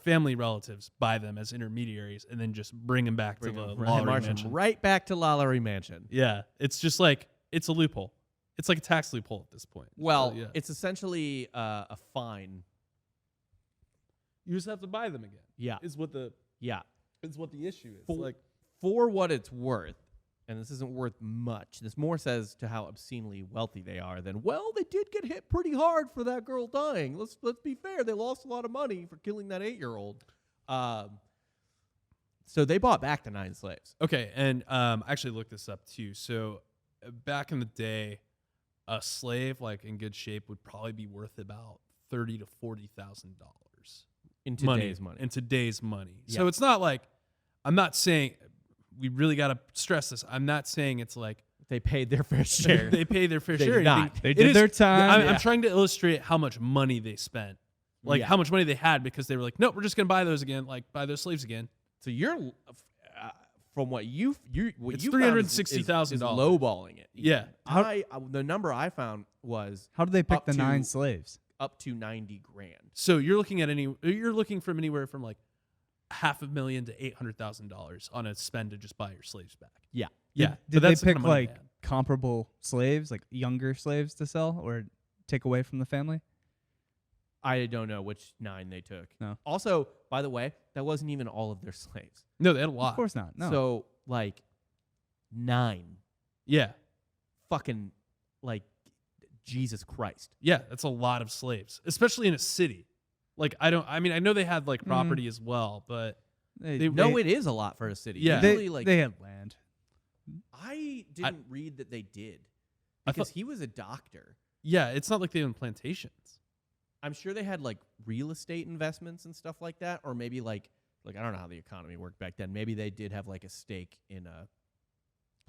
family relatives buy them as intermediaries and then just bring them back to the LaLaurier Mansion. Right back to LaLaurier Mansion. Yeah. It's just like, it's a loophole. It's like a tax loophole at this point. Well, So, yeah. it's essentially a fine. You just have to buy them again. Yeah. Is what the issue is. For what it's worth, and this isn't worth much. This more says to how obscenely wealthy they are than, well, they did get hit pretty hard for that girl dying. Let's be fair. They lost a lot of money for killing that 8-year-old. So they bought back the 9 slaves. Okay, and I actually looked this up too. So back in the day, a slave like in good shape would probably be worth about $30,000 to $40,000 In today's money. In today's money. Yeah. So it's not like, I'm not saying, we really got to stress this. I'm not saying it's like They paid their fair share. they pay their fair They share. did not. They It did is- their time. I'm trying to illustrate how much money they spent, like Yeah. how much money they had because they were like, nope, we're just gonna buy those again, like buy those slaves again. So you're from what you It's you $360,000. is lowballing it. Yeah. The number I found was How did they pick up the to- 9 slaves? up to $90,000. So you're looking from anywhere from like $500,000 to $800,000 on a spend to just buy your slaves back. Yeah. Yeah. Did but they that's the pick kind of money like they had. comparable slaves, like younger slaves to sell or take away from the family? I don't know which 9 they took. No. Also, by the way, that wasn't even all of their slaves. No, they had a lot. Of course not. No. So like 9 Yeah. fucking like Jesus Christ. Yeah, that's a lot of slaves, especially in a city. Like I know they had like property as well, but No, it is a lot for a city. Yeah. Usually, they have land. I didn't read that they did I because thought- he was a doctor. yeah, it's not like they own plantations. I'm sure they had like real estate investments and stuff like that, or maybe like I don't know how the economy worked back then. Maybe they did have like a stake in a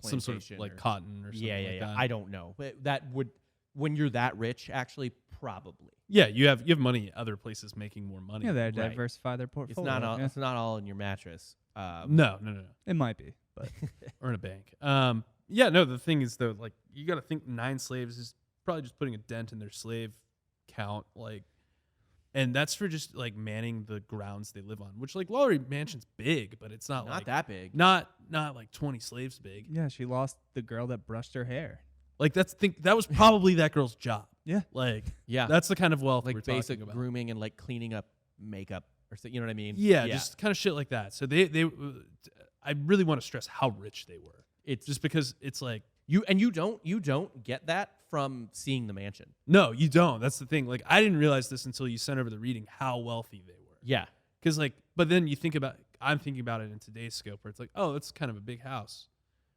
Some sort of plantation like or- cotton or something yeah. like that. I don't know, but that would when you're that rich, actually, probably. Yeah, you have money other places making more money. Yeah, they Right. diversify their It's portfolio. not all. yeah. It's not all in your mattress. No. It might be, but Or in a bank. Yeah, no, the thing is though, like you got to think 9 slaves is probably just putting a dent in their slave count, like, and that's for just like manning the grounds they live on, which like LaLaurie Mansion's big, but it's not, not like that big. not like 20 slaves big. yeah, she lost the girl that brushed her hair. Like that was probably that girl's job. Yeah. Like Yeah, that's the kind of wealth we're like talking basic about. grooming and like cleaning up makeup or so, you know what I mean? Yeah, just kind of shit like that. So they I really want to stress how rich they were. it's Just because it's like you don't get that from seeing the mansion. no, you don't. That's the thing. Like I didn't realize this until you sent over the reading how wealthy they were. Yeah, Because like, but then you think about, I'm thinking about it in today's scope where it's like, oh, that's kind of a big house,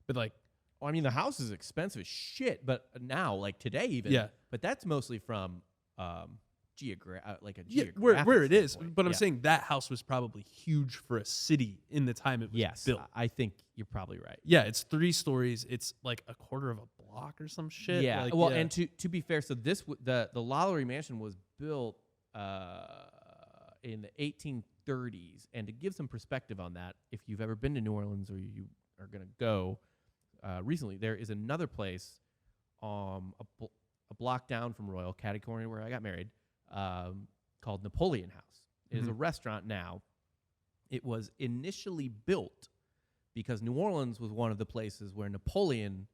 but like, well, I mean the house is expensive as shit, but now like today even. Yeah. but that's mostly from like a yeah, geographic where it is. standpoint. But I'm Yeah. saying that house was probably huge for a city in the time it was Yes, built. I think you're probably right. Yeah, it's 3 stories. It's like a quarter of a block or some shit. Yeah. Like, Well, yeah. and to be fair, so the LaLaurie Mansion was built in the 1830s, and to give some perspective on that, if you've ever been to New Orleans or you are going to go recently, there is another place a block down from Royal Catty Corner where I got married called Napoleon House. It is a restaurant now. It was initially built because New Orleans was one of the places where Napoleon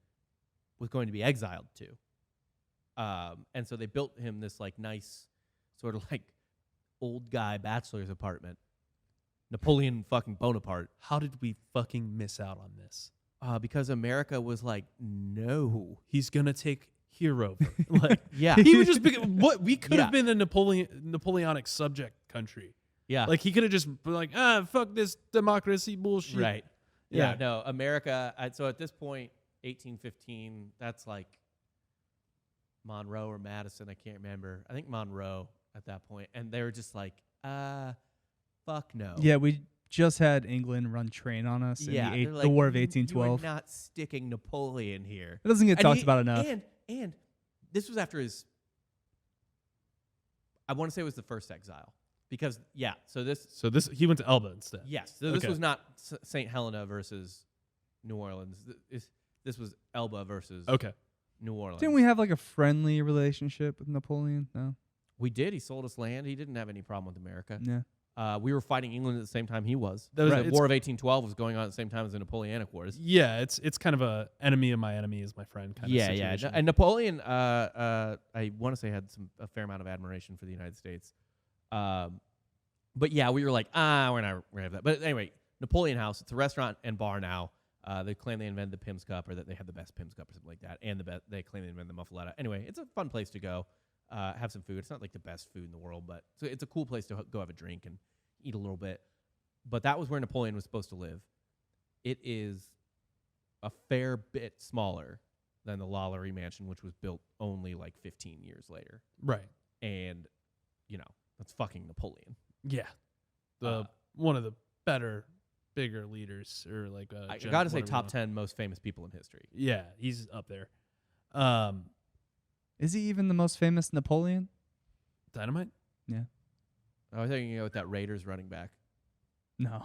was going to be exiled to. And so they built him this like nice sort of like old guy bachelor's apartment. Napoleon fucking Bonaparte. How did we fucking miss out on this? Because America was like, no. He's gonna take here over. Like, Yeah. he would just be what we could Yeah. have been a Napoleonic subject country. Yeah. Like he could have just been like, fuck this democracy bullshit. Right. Yeah. Yeah. No, America. So at this point, 1815, that's like Monroe or Madison. I can't remember. I think Monroe at that point. And they were just like, fuck no. yeah, we just had England run train on us in Yeah, the, they're the like, War of "You- 1812. You are not sticking Napoleon here. It doesn't get And talked he- about enough. And this was after his. I want to say it was the first exile because So this So he went to Elba instead. yes. So this Okay. was not St. Helena versus New Orleans. This was Elba versus Okay. New Orleans. Didn't we have like a friendly relationship with Napoleon? No. We did. He sold us land. He didn't have any problem with America. Yeah. We were fighting England at the same time he was. That was- The it's- War of 1812 was going on at the same time as the Napoleonic Wars. Yeah, it's kind of a enemy of my enemy is my friend kind Yeah, of yeah. situation. And Napoleon, I want to say had a fair amount of admiration for the United States. But yeah, we were like, we're not gonna have that. But anyway, Napoleon House. It's a restaurant and bar now. They claim they invented the Pim's Cup, or that they have the best Pim's Cup, or something like that. And they claim they invented the muffaletta. Anyway, it's a fun place to go, have some food. It's not like the best food in the world, but it's a cool place to go have a drink and eat a little bit. But that was where Napoleon was supposed to live. It is a fair bit smaller than the LaLaurier Mansion, which was built only like 15 years later. right. And, that's fucking Napoleon. Yeah. One of the better, bigger leaders, or like I got to say top 10 most famous people in history. Yeah, he's up there. Is he even the most famous Napoleon? Dynamite? Yeah. I was thinking with that Raiders running back. No.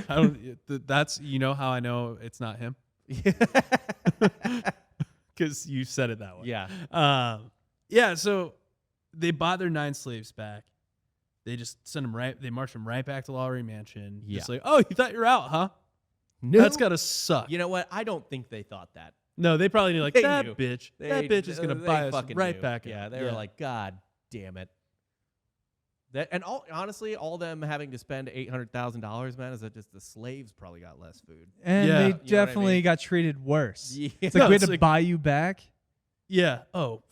I don't. That's how I know it's not him, because you said it that way. Yeah. Yeah. So they bought their 9 slaves back. They just send them right. They march them right back to LaLaurier Mansion. Yeah. Just like, oh, you thought you're out, huh? No. That's gotta suck. You know what? I don't think they thought that. No, they probably knew like They that knew. bitch. They- That bitch is gonna they buy us fucking right knew. back. Yeah, up. they were like, God damn it. Honestly, all them having to spend $800,000, man, is that just the slaves probably got less food. And Yeah. they You know what I definitely mean? got treated worse. Yeah. It's like No, we it's had to like- buy you back. yeah. Oh,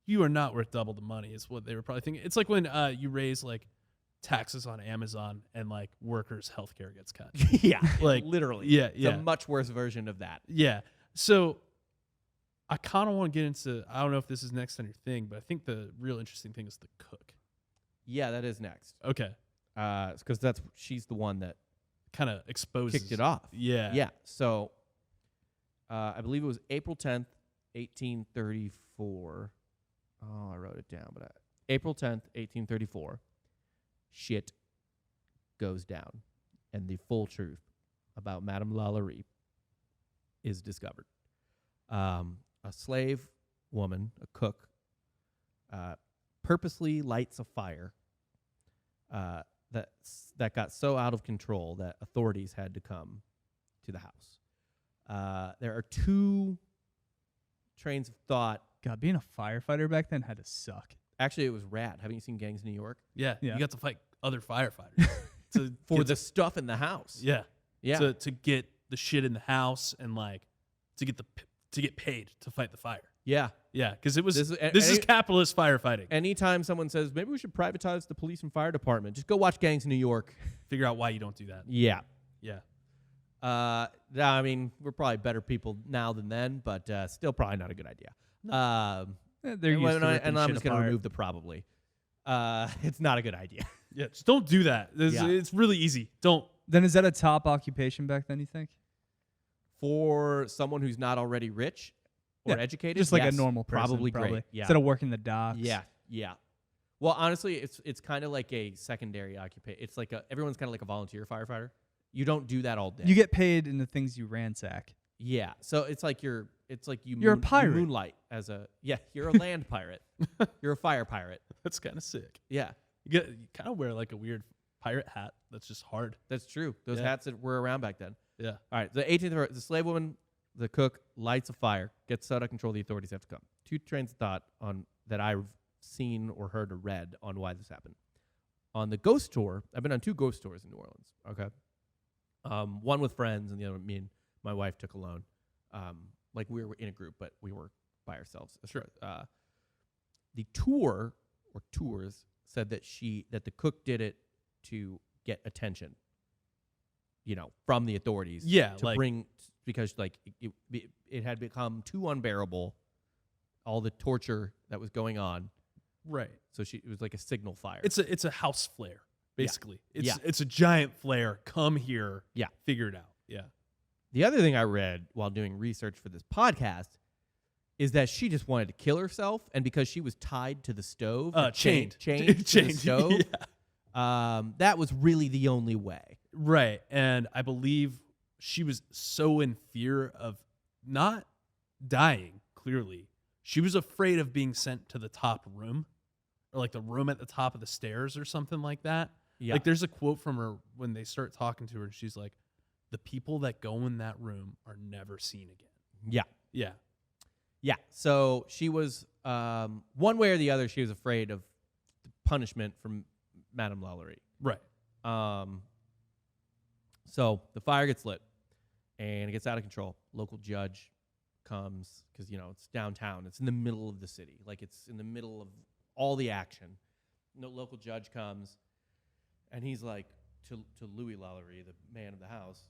you are not worth double the money. Is what they were probably thinking. It's like when you raise like taxes on Amazon and like workers' healthcare gets cut. Yeah, Like, literally. yeah, It's yeah. a much worse version of that. Yeah. So I kind of want to get into, I don't know if this is next on your thing, but I think the real interesting thing is the cook. Yeah, that is next. Okay. Because she's the one that Kind of exposes. kicked it off. Yeah. Yeah. So I believe it was April 10th, 1834. Oh, I wrote it down, but April 10th, 1834. Shit goes down, and the full truth about Madame LaLaurie is discovered. A slave woman, a cook, purposely lights a fire that got so out of control that authorities had to come to the house. There are two trains of thought. God, being a firefighter back then had to suck. Actually, it was rad. Haven't you seen Gangs of New York? Yeah. Yeah. You got to fight other firefighters to For get the stuff in the house. yeah. Yeah. To get the shit in the house and like to get paid to fight the fire. Yeah. Yeah, because it was This this is- is capitalist firefighting. Anytime someone says, maybe we should privatize the police and fire department, just go watch Gangs of New York. Figure out why you don't do that. Yeah. Yeah. I mean, we're probably better people now than then, but still probably not a good idea. They're used to and ripping I'm shit just going to apart. remove the probably. It's not a good idea. Yeah, just don't do that. Yeah. It's really easy. Don't. Then is that a top occupation back then, you think? For someone who's not already rich or Yeah, educated, Just like yes, a normal person. probably great. Yeah. Instead of working the docks. Yeah, yeah. Well, honestly, it's kind of like a secondary occupation. It's like everyone's kind of like a volunteer firefighter. You don't do that all day. You get paid in the things you ransack. yeah. So it's like you You're a pirate. You moonlight as you're a land pirate. You're a fire pirate. That's kind of sick. Yeah, You kind of wear like a weird pirate hat that's just hard. that's true. Those Yeah. hats that were around back then. Yeah. All right, the 18th, the slave woman, the cook, lights a fire, gets so out of control, the authorities have to come. Two trains of thought on that I've seen or heard or read on why this happened. On the ghost tour, I've been on 2 ghost tours in New Orleans. Okay, one with friends, and the other me and my wife took alone. Like we were in a group, but we were by ourselves. Sure. The tour or tours said that the cook did it to get attention. From the authorities. Yeah, To bring because it had become too unbearable, all the torture that was going on. right. So it was like a signal fire. It's a house flare basically. Yeah. It's a giant flare. Come here. Yeah. Figure it out. Yeah. The other thing I read while doing research for this podcast is that she just wanted to kill herself, and because she was tied to the stove, Chained. chained to the stove, Yeah. that was really the only way. Right. And I believe she was so in fear of not dying, clearly. She was afraid of being sent to the top room or like the room at the top of the stairs or something like that. Yeah. Like there's a quote from her when they start talking to her and she's like, the people that go in that room are never seen again. Yeah. Yeah. Yeah. So she was one way or the other, she was afraid of the punishment from Madame LaLaurie. Right. So the fire gets lit and it gets out of control. Local judge comes because, it's downtown. It's in the middle of the city. Like it's in the middle of all the action. No local judge comes and he's like to Louis LaLaurie, the man of the house.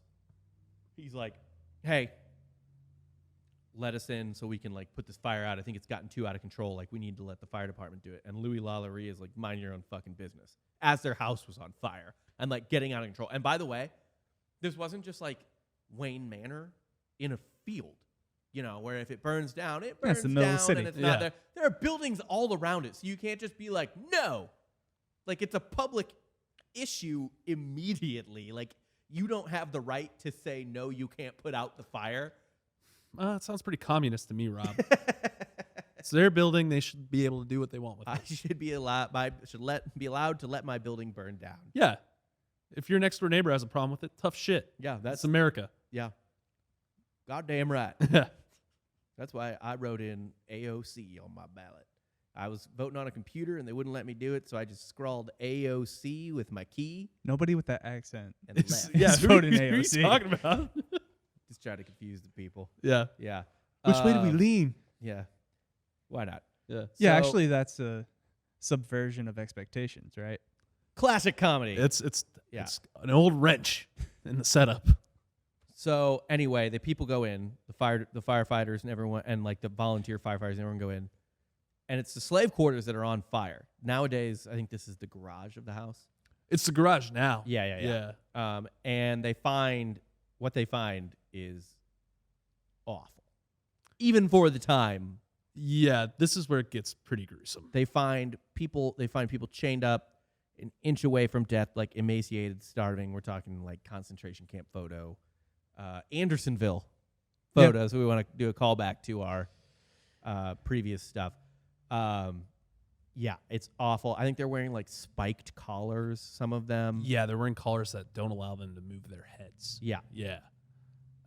He's like, hey, let us in so we can put this fire out. I think it's gotten too out of control. Like we need to let the fire department do it. And Louis LaLaurie is like, mind your own fucking business. As their house was on fire and getting out of control. And by the way, this wasn't just like Wayne Manor in a field, where if it burns down, it burns That's the middle down of the city. and it's not Yeah. there. There are buildings all around it, so you can't just be like, no. Like it's a public issue immediately. Like you don't have the right to say no, you can't put out the fire. It sounds pretty communist to me, Rob. It's their building. They should be able to do what they want with I it. should be allowed be allowed to let my building burn down. Yeah. If your next door neighbor has a problem with it, tough shit. Yeah, That's America. yeah. Goddamn right. Yeah. That's why I wrote in AOC on my ballot. I was voting on a computer and they wouldn't let me do it, so I just scrawled AOC with my key Nobody with that accent. and left. Yeah. Is voting who are you AOC. talking about? Just try to confuse the people. Yeah. Yeah. Which way do we lean? Yeah. Why not? Yeah. Yeah, So- actually, that's a subversion of expectations, right? Classic comedy. It's an old wrench in the setup. So anyway, the people go in, the firefighters and everyone, and like the volunteer firefighters and everyone go in, and it's the slave quarters that are on fire. Nowadays, I think this is the garage of the house. It's the garage now. Yeah. And what they find is awful, even for the time. Yeah, this is where it gets pretty gruesome. They find people chained up an inch away from death, like emaciated, starving. We're talking like concentration camp photo. Andersonville photos. We want to do a callback to our previous stuff. Yeah, it's awful. I think they're wearing like spiked collars, some of them. Yeah, they're wearing collars that don't allow them to move their heads. Yeah.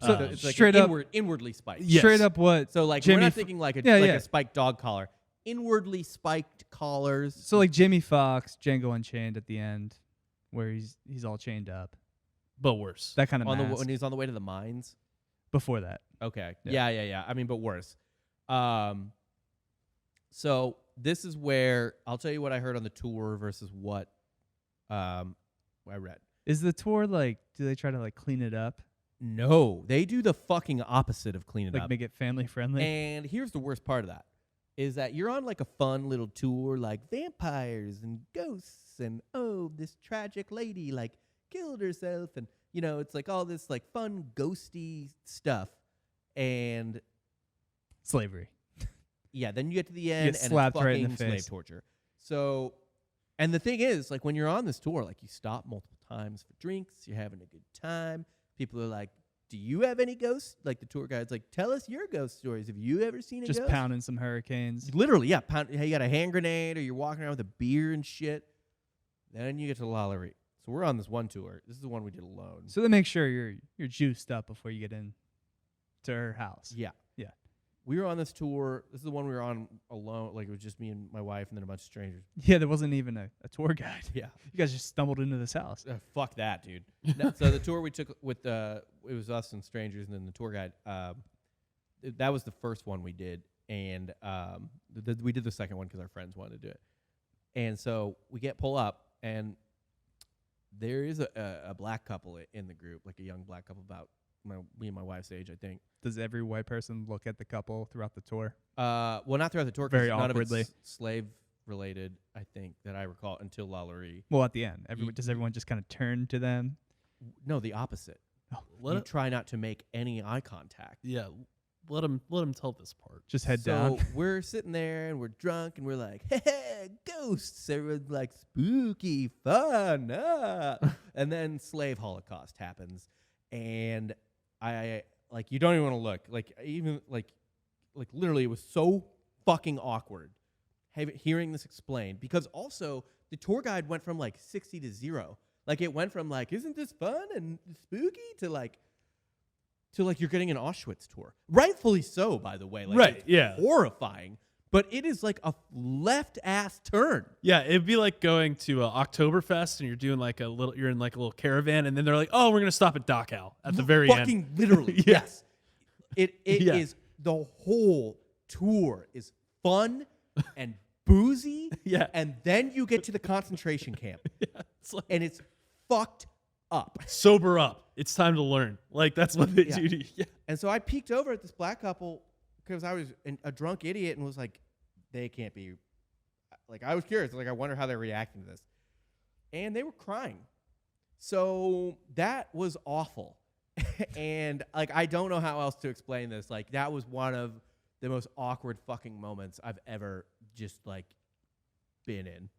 So It's like straight up, inwardly spiked. Yes. straight up what? So like Jimmy we're not F- thinking like a Yeah. a spiked dog collar. Inwardly spiked collars. So like Jimmy Fox, Django Unchained at the end, where he's all chained up. But worse. That kind of when he's on the way to the mines. before that. Okay. Yeah. Yeah. I mean, but worse. So this is where I'll tell you what I heard on the tour versus what I read. Is the tour like? Do they try to like clean it up, No, they do the fucking opposite of clean it like up. make it family friendly? And here's the worst part of that is that you're on like a fun little tour, like vampires and ghosts, and this tragic lady like killed herself, and it's like all this like fun ghosty stuff, and Slavery. yeah, then you get to the end get and slapped it's right in fucking the slave face. torture. So, and the thing is, like when you're on this tour, like you stop multiple times for drinks, you're having a good time. People are like, "Do you have any ghosts?" Like the tour guide's like, "Tell us your ghost stories. Have you ever seen a Just ghost?" pounding some hurricanes. Literally, yeah. Hey, you got a hand grenade, or you're walking around with a beer and shit. Then you get to Lollaries. So we're on this one tour. This is the one we did alone. So they make sure you're juiced up before you get in to her house. Yeah. We were on this tour. This is the one we were on alone. Like it was just me and my wife, and then a bunch of strangers. Yeah, there wasn't even a tour guide. Yeah. You guys just stumbled into this house. Fuck that, dude. No, so the tour we took with it was us and strangers, and then the tour guide. That was the first one we did, and we did the second one because our friends wanted to do it. And so we pull up, and there is a black couple in the group, like a young black couple, about me and my wife's age, I think. Does every white person look at the couple throughout the tour? Well, not throughout the tour. 'Cause Very none awkwardly. of it's slave related, I think, that I recall, until LaLaurie. Well, at the end, does everyone just kind of turn to them? No, the opposite. Let You it, try not to make any eye contact. yeah, let him tell this part. Just head So down? we're sitting there and we're drunk and we're like, hey, ghosts. Everyone's like, spooky, fun. And then slave Holocaust happens. And I like, you don't even want to look. Like, even like literally, it was so fucking awkward hearing this explained, because also the tour guide went from like 60 to 0. Like, it went from like, isn't this fun and spooky, to like you're getting an Auschwitz tour. Rightfully so, by the way. Like, Right, it's yeah. horrifying. But it is like a left ass turn. Yeah, it'd be like going to Oktoberfest and you're doing like you're in like a little caravan, and then they're like, "Oh, we're gonna stop at Dachau at the very Fucking end." literally, Yeah. yes. It Yeah. is, the whole tour is fun and boozy. Yeah. And then you get to the concentration camp. Yeah, it's like, And it's fucked up. sober up. It's time to learn. Like, that's what they Yeah. do to you. Yeah. And so I peeked over at this black couple because I was a drunk idiot and was like, they can't be. Like, I was curious. Like, I wonder how they're reacting to this. And they were crying. So that was awful. And, like, I don't know how else to explain this. Like, that was one of the most awkward fucking moments I've ever just, like, been in.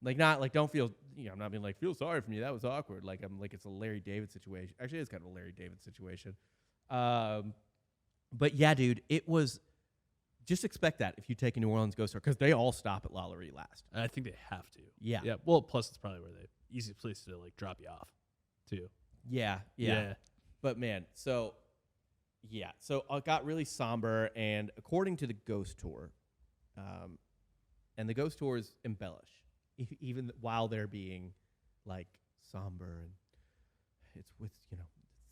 Like, not, like, don't feel, I'm not being like, feel sorry for me. That was awkward. Like, I'm like, it's a Larry David situation. Actually, it's kind of a Larry David situation. But yeah, dude, it was, just expect that if you take a New Orleans ghost tour, because they all stop at LaLaurie last. I think they have to. Yeah. Yeah. Well, plus it's probably where easy place to like drop you off, too. Yeah. But man, so it got really somber, and according to the ghost tour, and the ghost tours embellish, even while they're being like somber, and it's with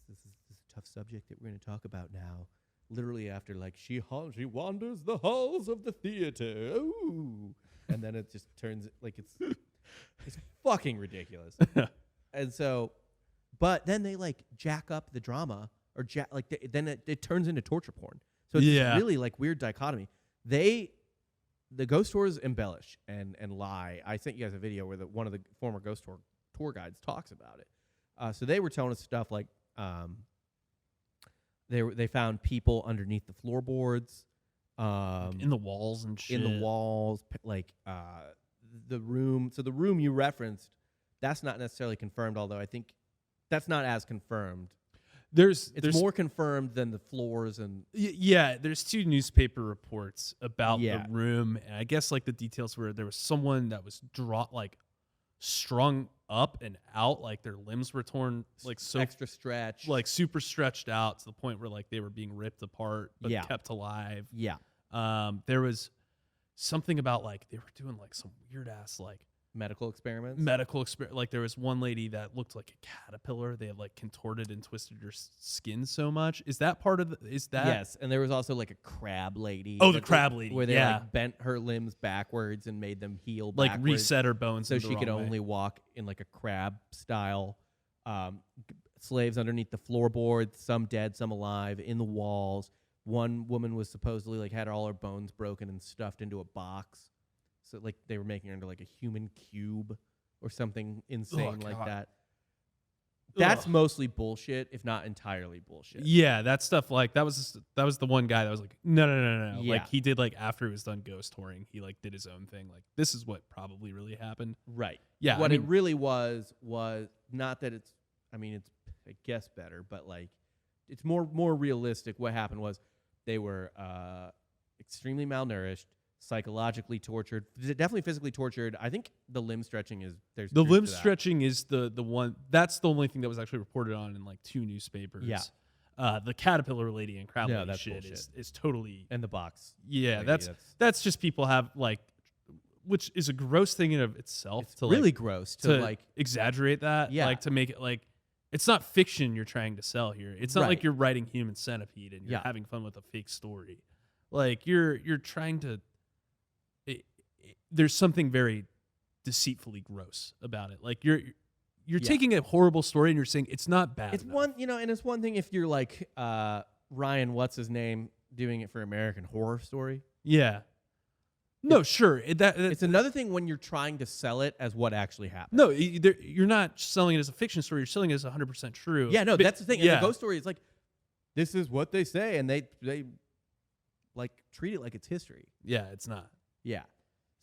this is a tough subject that we're going to talk about now. Literally after, like, she wanders the halls of the theater, ooh, and then it just turns like it's It's fucking ridiculous. And so, but then they like jack up the drama, or then it turns into torture porn. So it's this really like weird dichotomy. The ghost tours embellish and lie. I sent you guys a video where one of the former ghost tour guides talks about it. So they were telling us stuff like they found people underneath the floorboards, in the walls and shit. in the walls, like the room. So the room you referenced, that's not necessarily confirmed, although I think that's not as confirmed. There's more confirmed than the floors and yeah. There's 2 newspaper reports about Yeah. the room, and I guess like the details were there was someone that was strung up and out, like their limbs were torn, like so extra stretch, like super stretched out to the point where like they were being ripped apart but Yeah. kept alive. yeah, There was something about like they were doing like some weird ass like medical experiments. medical experience. Like there was one lady that looked like a caterpillar. They had like contorted and twisted her skin so much. Is that part of is that? Yes, and there was also like a crab lady. Oh, the crab lady, where they yeah. like bent her limbs backwards and made them heal Like backwards, reset her bones so the she could wrong way. only walk in like a crab style. Slaves underneath the floorboards, some dead, some alive, in the walls. One woman was supposedly like had all her bones broken and stuffed into a box. So like they were making her into like a human cube or something insane like God. that. That's Ugh. mostly bullshit, if not entirely bullshit. Yeah, that stuff like that was the one guy that was like no. Yeah. Like he did like after he was done ghost touring, he like did his own thing. Like this is what probably really happened. Right. Yeah, What I it mean- really was not that it's, I mean, it's, I guess, better, but like it's more realistic. What happened was they were extremely malnourished, psychologically tortured, definitely physically tortured. I think the limb stretching is there's The truth limb to that. stretching is the one that's the only thing that was actually reported on in like 2 newspapers. Yeah. The caterpillar lady and crab No, lady that's shit bullshit. is totally And the box. yeah. lady, That's just people have like, which is a gross thing in of itself. It's to really like, gross to to like. exaggerate that. Yeah. Like to make it like it's not fiction you're trying to sell here. It's not like Right. you're writing Human Centipede and you're Yeah. having fun with a fake story. Like you're trying to. There's something very deceitfully gross about it. Like you're Yeah. taking a horrible story and you're saying it's not bad. It's enough. one, and it's one thing if you're like Ryan, what's his name, doing it for American Horror Story. Yeah. No, sure. It's another thing when you're trying to sell it as what actually happened. no. You're not selling it as a fiction story. You're selling it as 100% true. Yeah, no, But- that's the thing. Yeah. And the ghost story is like, this is what they say, and they like treat it like it's history. Yeah, it's not. Yeah.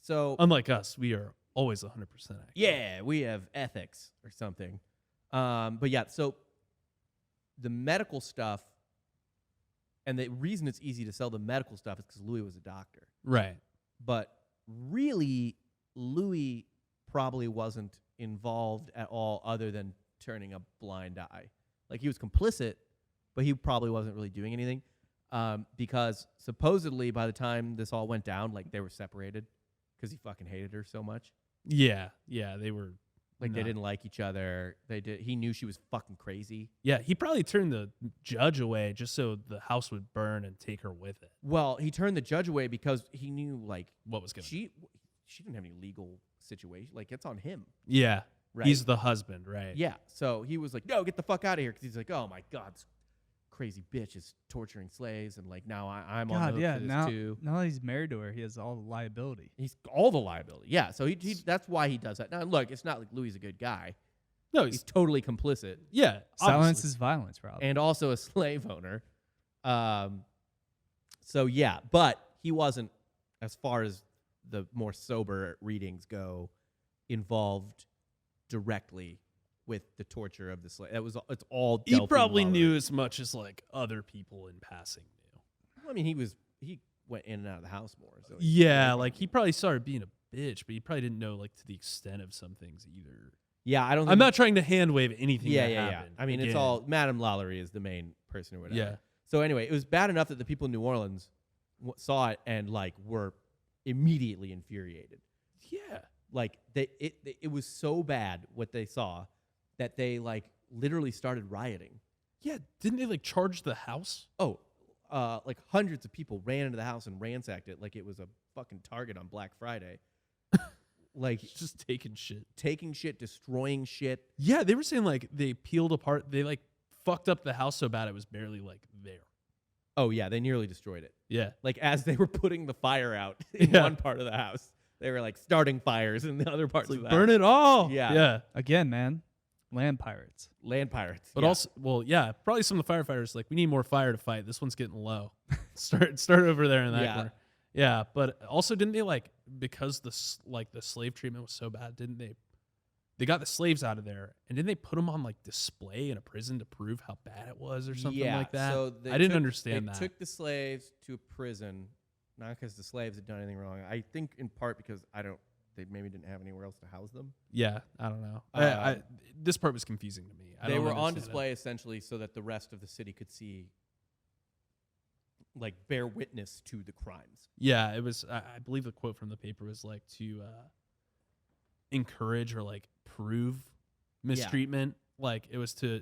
So Unlike us, we are always 100% accurate. yeah, we have ethics or something. But yeah, so the medical stuff, and the reason it's easy to sell the medical stuff is because Louis was a doctor. Right. But really, Louis probably wasn't involved at all other than turning a blind eye. Like, he was complicit, but he probably wasn't really doing anything. Because supposedly by the time this all went down, like, they were separated because he fucking hated her so much. Yeah. Yeah, they were. Like, they No. didn't like each other. He knew she was fucking crazy. Yeah, he probably turned the judge away just so the house would burn and take her with it. Well, he turned the judge away because he knew, like, What was going to she didn't have any legal situation. Like, it's on him. Yeah. Right. He's the husband, right? Yeah. So he was like, no, get the fuck out of here. Because he's like, oh, my God, this crazy bitch is torturing slaves. And, like, now I'm on the God, hook yeah. for this, Now, too. now that he's married to her, he has all the liability. He's all the liability. Yeah. So he that's why he does that. Now, look, it's not like Louis is a good guy. No, He's totally complicit. yeah. Silence obviously. is violence, Rob. And also a slave owner. So yeah, but he wasn't, as far as the more sober readings go, involved directly with the torture of the slave. It's all He Delphine probably LaLaurie. knew as much as like other people in passing knew. I mean, he went in and out of the house more. So Yeah, like he probably saw her being a bitch, but he probably didn't know like to the extent of some things either. yeah, I don't. I'm not trying to hand wave anything. Yeah, that yeah, yeah. happened. I mean, it's Again. all Madame LaLaurie is the main person or whatever. Yeah. So anyway, it was bad enough that the people in New Orleans saw it and like were immediately infuriated. Yeah. Like it was so bad what they saw that they like literally started rioting. Yeah. Didn't they like charge the house? Oh, like hundreds of people ran into the house and ransacked it like it was a fucking Target on Black Friday. like Just taking shit. taking shit, destroying shit. Yeah, they were saying like they peeled apart. They like fucked up the house so bad it was barely like there. Oh yeah, they nearly destroyed it. Yeah. Like as they were putting the fire out in Yeah. one part of the house, they were like starting fires in the other parts It's of like, the burn house. it all. Yeah. Yeah. Again, man, land pirates. Land pirates. But yeah. also, well, yeah, probably some of the firefighters like we need more fire to fight. This one's getting low. start over there in that Yeah. corner. Yeah, but also didn't they like because the slave treatment was so bad? Didn't they got the slaves out of there and didn't they put them on like display in a prison to prove how bad it was or something like that? So they I didn't took- understand they that. took the slaves to a prison, not because the slaves had done anything wrong. I think in part because they maybe didn't have anywhere else to house them. Yeah, I don't know. Um, This part was confusing to me. I They don't were on understand it. display essentially so that the rest of the city could see, like, bear witness to the crimes. Yeah, it was. I believe the quote from the paper was like to encourage or like prove mistreatment. Like it was to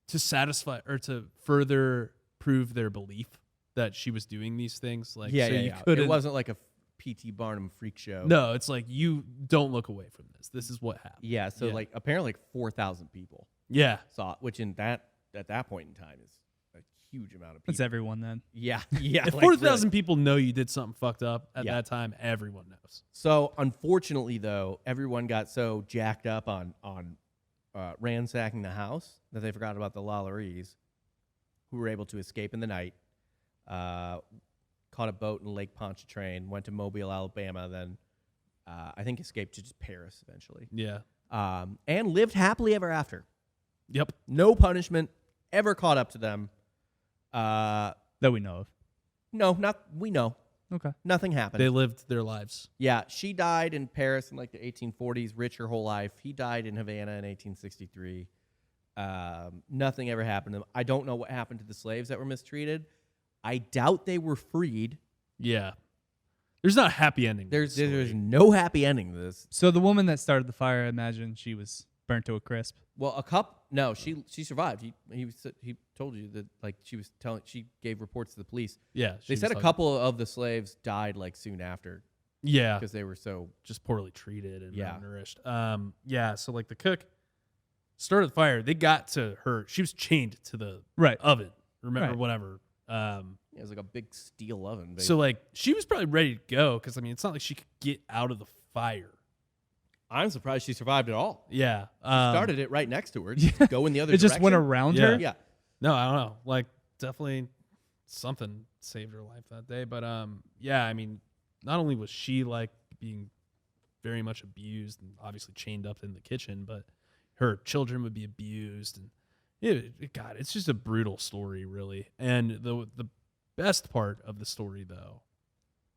satisfy or to further prove their belief that she was doing these things. Like so you It couldn't. wasn't like a P.T. Barnum freak show. No, it's like you don't look away from this. This is what happened. Yeah. So Yeah. like apparently like 4,000 people Yeah, saw it, which at that point in time is a huge amount of people. That's everyone then. Yeah. Yeah. if like, 4,000 really. people know you did something fucked up at Yeah. that time, everyone knows. So unfortunately, though, everyone got so jacked up on ransacking the house that they forgot about the Lollaries, who were able to escape in the night. Caught a boat in Lake Pontchartrain, went to Mobile, Alabama, then I think escaped to just Paris eventually, Yeah. and lived happily ever after. Yep. No punishment ever caught up to them. That we know of. No, not we know. Okay. Nothing happened. They lived their lives. Yeah, she died in Paris in like the 1840s, rich her whole life. He died in Havana in 1863. Nothing ever happened to them. I don't know what happened to the slaves that were mistreated. I doubt they were freed. Yeah. There's not a happy ending. to There's this story. no happy ending to this. So the woman that started the fire, I imagine she was burnt to a crisp. Well, she survived. He told you that like she gave reports to the police. Yeah. They she said was a like- couple of the slaves died like soon after Yeah. because they were so Just poorly treated and Yeah. malnourished. Yeah. So like the cook started the fire. They got to her. She was chained to the Right. oven. Remember, Right. whatever. it was like a big steel oven. So like she was probably ready to go because I mean it's not like she could get out of the fire. I'm surprised she survived at all. Yeah. Started it right next to her. Just go in the other It just went direction. around Yeah. her. Yeah. No, I don't know. Like definitely something saved her life that day. But yeah, I mean, not only was she like being very much abused and obviously chained up in the kitchen, but her children would be abused and God, it's just a brutal story, really. And the best part of the story, though,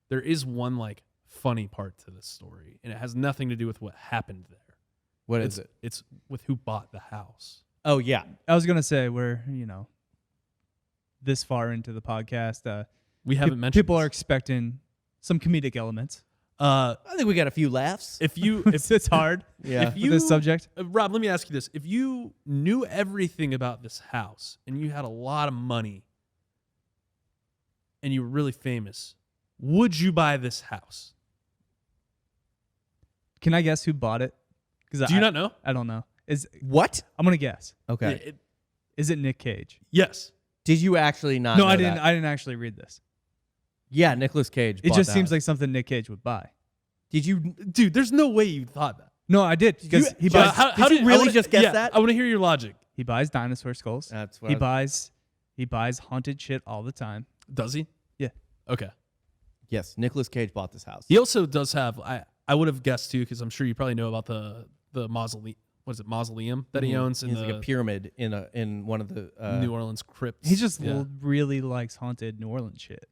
there is one like funny part to this story, and it has nothing to do with what happened there. What it's, is it? It's with who bought the house. Oh yeah. I was gonna say we're this far into the podcast. We haven't mentioned people this. are expecting some comedic elements. I think we got a few laughs. If you It's hard. Yeah. if with this subject. Rob, let me ask you this: if you knew everything about this house and you had a lot of money and you were really famous, would you buy this house? Can I guess who bought it? Because Do you not know? I don't know. What? I'm gonna guess. Okay. Is it Nick Cage? Yes. Did you actually not? No, know I didn't. that? I didn't actually read this. Yeah, Nicolas Cage. It bought just the seems house. like something Nick Cage would buy. Did you? Dude, there's no way you thought that. No, I did because he buys. Did you really just guess yeah, that? I want to hear your logic. He buys dinosaur skulls. That's what He I- buys. He buys haunted shit all the time. Does he? Yeah. Okay. Yes, Nicolas Cage bought this house. He also does have. I would have guessed too because I'm sure you probably know about the mausoleum. What is it? Mausoleum that he owns in He's the like a pyramid in one of the New Orleans crypts. He just Yeah. really likes haunted New Orleans shit.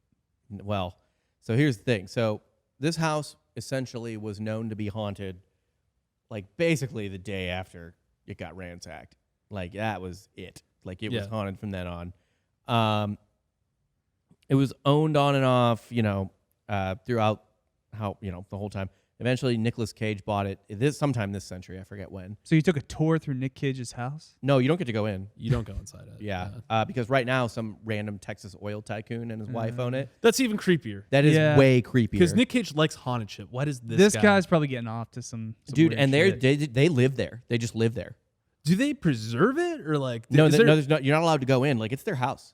Well, so here's the thing. So this house essentially was known to be haunted, like basically the day after it got ransacked. Like that was it. Like it was Yeah. haunted from then on. It was owned on and off, throughout how the whole time. Eventually, Nicolas Cage bought it sometime this century. I forget when. So you took a tour through Nick Cage's house? No, you don't get to go in. You don't go inside it. Yeah, because right now some random Texas oil tycoon and his wife own it. That's even creepier. That is way creepier. Because Nick Cage likes haunted shit. Why does this guy's probably getting off to some dude? weird And shit. they live there. They just live there. Do they preserve it or like? No, there's no. You're not allowed to go in. Like it's their house.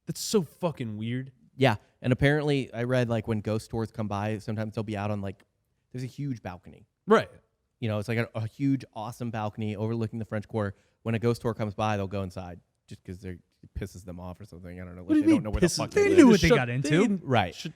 That's so fucking weird. Yeah, and apparently I read like when ghost tours come by, sometimes they'll be out on like there's a huge balcony. Right. It's like a huge, awesome balcony overlooking the French Quarter. When a ghost tour comes by, they'll go inside just because it pisses them off or something. I don't know. What do you they mean don't know where the pisses- fuck They they knew live. what they got into. Right. Can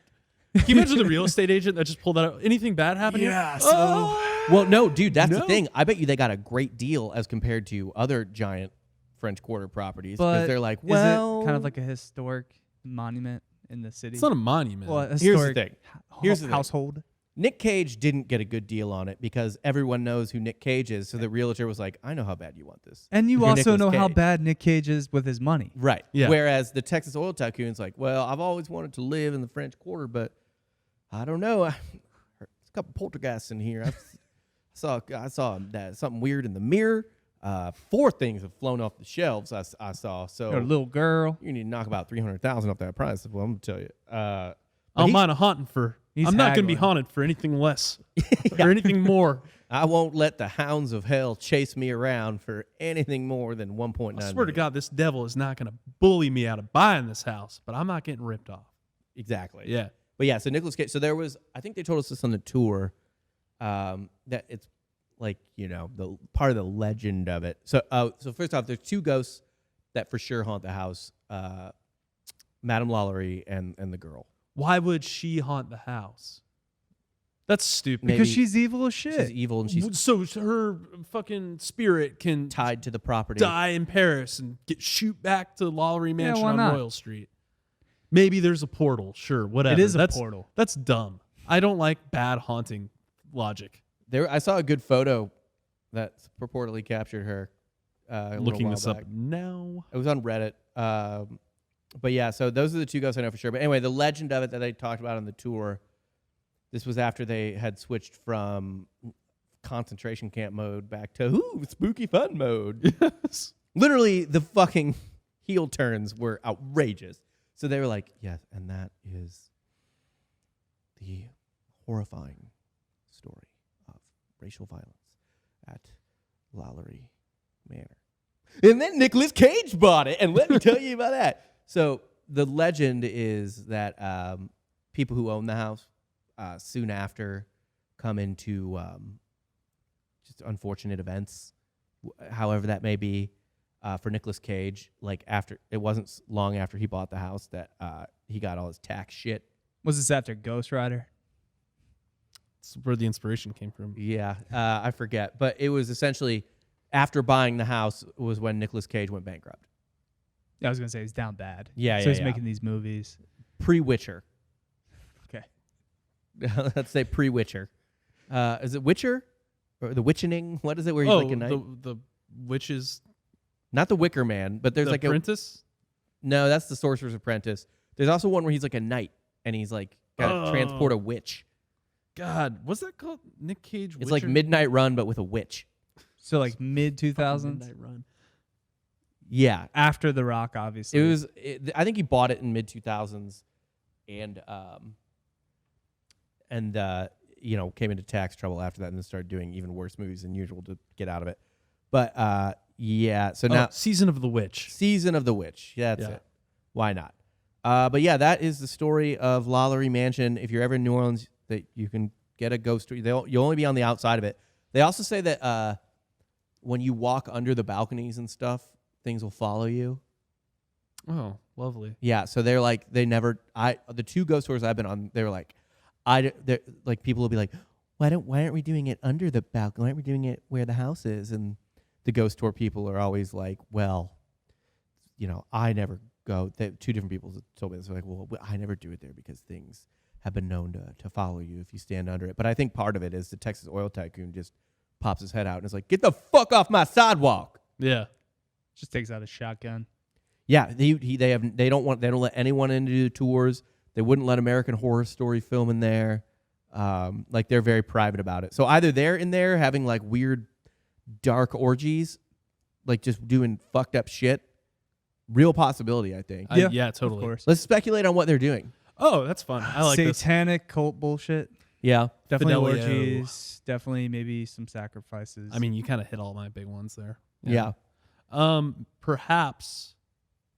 you imagine the real estate agent that just pulled that out? Anything bad happen here? Yeah, so- Oh! Well, no, dude, that's the No. thing. I bet you they got a great deal as compared to other giant French Quarter properties But because they're like, is well, it kind of like a historic monument in the city? It's not a monument. Well, a here's the historic thing. Here's the thing. household. Nick Cage didn't get a good deal on it because everyone knows who Nick Cage is. So the realtor was like, I know how bad you want this. And you You're also Nicolas know how Cage. bad Nick Cage is with his money. Right. Yeah. Whereas the Texas oil tycoon's like, well, I've always wanted to live in the French Quarter, but I don't know. There's a couple poltergeists in here. I saw that something weird in the mirror. 4 things have flown off the shelves. I saw. So Or a little girl. you need to knock about $300,000 off that price. Well, I'm gonna tell you. I don't mind a haunting for. He's I'm not going to be haggling. haunted for anything less or anything more. I won't let the hounds of hell chase me around for anything more than 1.9. I swear to God, this devil is not going to bully me out of buying this house, but I'm not getting ripped off. Exactly. Yeah. But yeah, so Nicolas Cage. So there was, I think they told us this on the tour, that it's like the part of the legend of it. So first off, there's 2 ghosts that for sure haunt the house: Madame LaLaurie and the girl. Why would she haunt the house? That's stupid. Maybe Because she's evil as shit. She's evil and she's So her fucking spirit can tied to the property. die in Paris and shoot back to the LaLaurier Mansion why on not? Royal Street. Maybe there's a portal. Sure, whatever. It is a That's portal. That's dumb. I don't like bad haunting logic. I saw a good photo that purportedly captured her. A little Looking while this back. up now. It was on Reddit. But yeah, so those are the 2 ghosts I know for sure. But anyway, the legend of it that they talked about on the tour, this was after they had switched from concentration camp mode back to spooky fun mode. Yes. Literally, the fucking heel turns were outrageous. So they were like, yes, and that is the horrifying story of racial violence at LaLaurier Manor. And then Nicolas Cage bought it, and let me tell you about that. So the legend is that people who own the house soon after come into just unfortunate events, however that may be. For Nicolas Cage, like it wasn't long after he bought the house that he got all his tax shit. Was this after Ghost Rider? That's where the inspiration came from. Yeah, I forget, but it was essentially after buying the house was when Nicolas Cage went bankrupt. I was going to say he's down bad. Yeah, So yeah, he's yeah. making these movies. Pre-Witcher. Okay. Let's say pre-Witcher. Is it Witcher or the Witchening? What is it? Where he's like a knight? the witches. Not the Wicker Man, but there's The like apprentice. no, that's the Sorcerer's Apprentice. There's also one where he's like a knight and he's like got to transport a witch. God, what's that called? Nick Cage. It's like Midnight Run, but with a witch. So like mid 2000s? Midnight Run. Yeah, After The Rock, obviously. I think he bought it in mid 2000s, and came into tax trouble after that, and then started doing even worse movies than usual to get out of it. But yeah, so now Season of the Witch. Season of the Witch. Yeah, that's Yeah. it. Why not? But yeah, that is the story of LaLaurier Mansion. If you're ever in New Orleans, that you can get a ghost story. You'll only be on the outside of it. They also say that when you walk under the balconies and stuff, things will follow you. Oh, lovely. Yeah, so they're like the 2 ghost tours I've been on, they were like they're like people will be like, why aren't we doing it under the balcony? Why aren't we doing it where the house is? And the ghost tour people are always like, well, I never go. 2 different people told me this. They're like, well, I never do it there because things have been known to follow you if you stand under it. But I think part of it is the Texas oil tycoon just pops his head out and is like, get the fuck off my sidewalk. Yeah. Just takes out a shotgun. Yeah, they don't let anyone into the tours. They wouldn't let American Horror Story film in there. Like they're very private about it. So either they're in there having like weird dark orgies, like just doing fucked up shit. Real possibility, I think. Yeah, Of totally. course. Let's speculate on what they're doing. Oh, that's fun. I like this. Satanic cult bullshit. Yeah. Definitely Fidelio. orgies. Definitely maybe some sacrifices. I mean, you kind of hit all my big ones there. Yeah. Perhaps.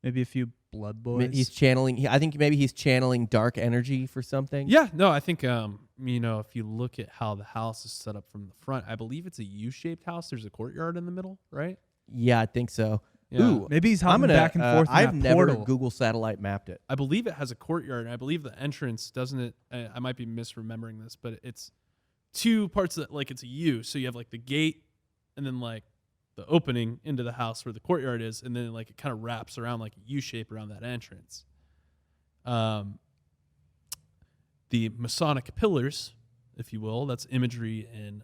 maybe a few blood boys. He's channeling. I think maybe he's channeling dark energy for something. Yeah, no, I think if you look at how the house is set up from the front, I believe it's a U-shaped house. There's a courtyard in the middle, right? Yeah, I think so. Yeah. Ooh, Maybe he's I'm hopping gonna. back and forth. In I've that never portal. Google satellite mapped it. I believe it has a courtyard, and I believe the entrance doesn't it. I might be misremembering this, but it's two parts that like it's a U. So you have like the gate, and then like the opening into the house where the courtyard is, and then like it kind of wraps around like a U shape around that entrance. The Masonic pillars, if you will, that's imagery in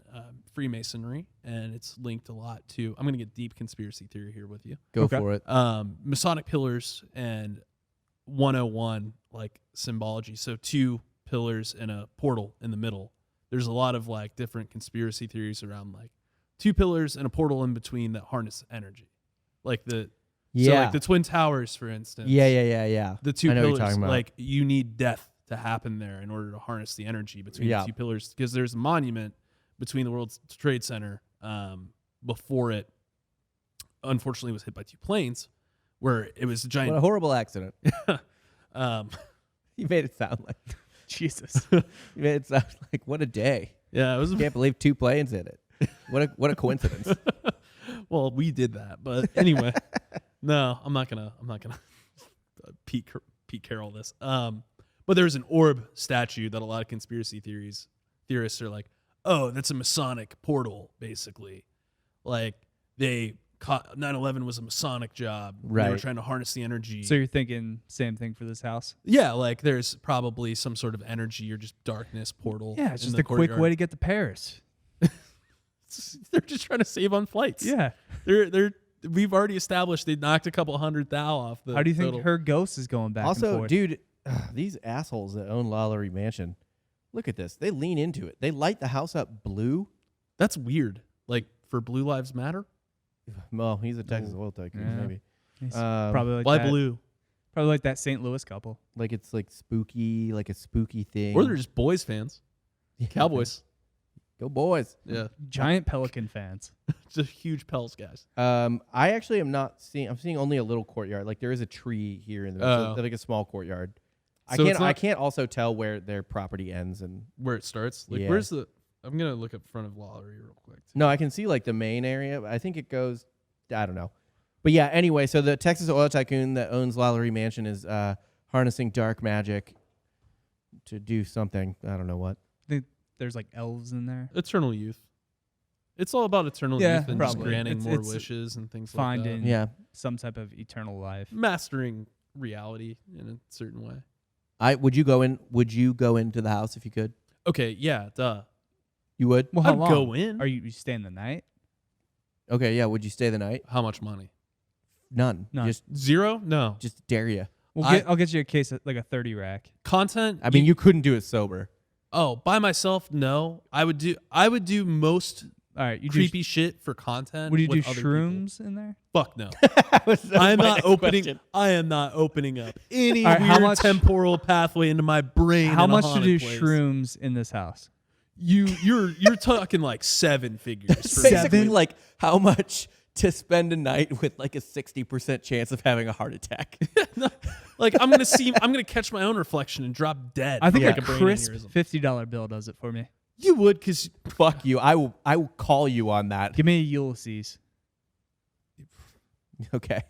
Freemasonry, and it's linked a lot to. I'm going to get deep conspiracy theory here with you. Go Okay. for it. Masonic pillars and 101 like symbology. So two pillars and a portal in the middle. There's a lot of like different conspiracy theories around like two pillars and a portal in between that harness energy. Like so like the Twin Towers, for instance. Yeah. The two I know what you're pillars, talking about. like you need death to happen there in order to harness the energy between Yeah. the two pillars, because there's a monument between the World Trade Center before it unfortunately was hit by two planes, where it was a What giant. a horrible accident. um, You made it sound like. Jesus. You made it sound like what a day. yeah, it was. Can't believe two planes hit it. What a coincidence. Well, we did that, but anyway, no, I'm not gonna Pete Carroll this. But there's an orb statue that a lot of conspiracy theorists are like, oh, that's a Masonic portal, basically. Like they caught 9/11 was a Masonic job. They were Right. trying to harness the energy. So you're thinking same thing for this house? Yeah, like there's probably some sort of energy or just darkness portal. Yeah, it's in just the a quick courtyard. way to get to Paris. They're just trying to save on flights. Yeah. We've already established they knocked a couple $100,000 off the How do you think total. her ghost is going back and Also, forth? dude, these assholes that own LaLaurier Mansion, look at this. They lean into it. They light the house up blue. That's weird. Like for Blue Lives Matter? Well, he's a Texas oil tycoon, Yeah. maybe. He's Um, probably like Why that. blue? Probably like that St. Louis couple. Like it's like spooky, like a spooky thing. Or they're just boys fans. Yeah. Cowboys. Go boys. Yeah. Giant Pelican fans. Just huge Pels guys. I actually am not seeing. I'm seeing only a little courtyard. Like there is a tree here in the middle, Oh. like a small courtyard. So it's I not- can't also tell where their property ends and. Where it starts. Like Yeah. where's the I'm gonna look up front of Lollery real quick. No, I can see like the main area. But I think it goes. I don't know. But yeah. Anyway, so the Texas oil tycoon that owns LaLaurier Mansion is harnessing dark magic to do something. I don't know what. I think there's like elves in there. Eternal youth. It's all about eternal Yeah, youth and just probably. granting It's- more it's wishes and things finding- like Yeah. Some type of eternal life. that. Mastering reality in a certain way. Would you go in? Would you go into the house if you could? Okay, yeah, duh. You would. Well, how I'd long? go in. Are you staying the night? Okay. Yeah. Would you stay the night? How much money? None. None. Zero? No. Just dare you. I'll get you a case of like a 30 rack. Content? I mean, you couldn't do it sober. Oh, by myself? No. I would do most All right, you creepy shit for content. Would you do with other people. shrooms in there? Fuck no. That was I am my not next opening. question. I am not opening up any All right, how weird much- temporal pathway into my brain. How in a much to haunted do place. shrooms in this house? You're talking like seven figures. For Basically, me. like how much to spend a night with like a 60% chance of having a heart attack. Like I'm gonna catch my own reflection and drop dead. I think from, like a brain crisp aneurysm. $50 bill does it for me. You would, because Fuck you. I will call you on that. Give me a Ulysses. Okay.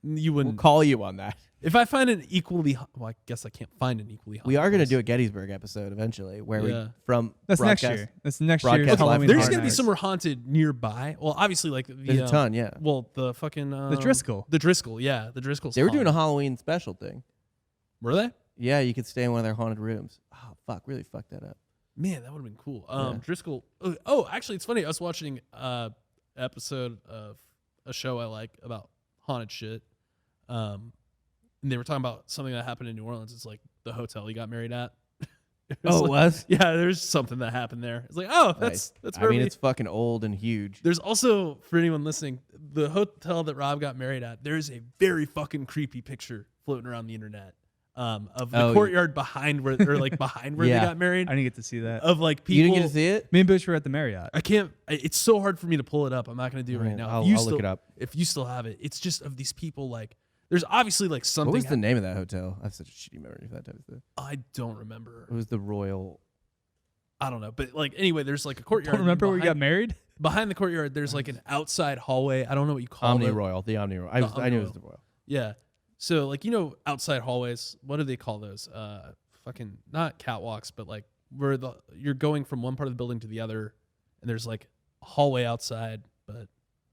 you We'll wouldn't. call you on that. If I find an equally, well, I guess I can't find an equally. We are going to place. do a Gettysburg episode eventually where Yeah. we from That's next broadcast- year. That's next year's broadcast live Halloween. There's Horror gonna be Nights. somewhere haunted nearby. Well, obviously, like There's a ton, yeah. Well, the fucking The Driscoll. The Driscoll, yeah, the Driscoll. They were doing a Halloween special thing. Were they? Yeah, you could stay in one of their haunted rooms. Oh, fuck. Really fucked that up. Man, that would have been cool. Yeah. Driscoll. Oh, actually, it's funny. I was watching episode of a show I like about haunted shit. And they were talking about something that happened in New Orleans. It's like the hotel he got married at. Oh, it was? Yeah, there's something that happened there. It's like, oh, Nice. that's I where mean, we- it's fucking old and huge. There's also, for anyone listening, the hotel that Rob got married at, there's a very fucking creepy picture floating around the internet of the courtyard behind where, or like behind where Yeah. they got married. I didn't get to see that. Of like people. You didn't get to see it? Me and Bush were at the Marriott. I can't. It's so hard for me to pull it up. I'm not going to do it right now. I'll If you look it up. If you still have it, it's just of these people. Like, there's obviously like something. What was the name of that hotel? I have such a shitty memory of that type of stuff. I don't remember. It was the Royal. I don't know, but like anyway, there's like a courtyard. Don't remember where we got behind- married? Behind the courtyard, there's like an outside hallway. I don't know what you call Omni it. Royal. The Omni Royal. The I knew it was Omni the Royal. Yeah. So like outside hallways. What do they call those? Fucking not catwalks, but like where you're going from one part of the building to the other, and there's like a hallway outside. But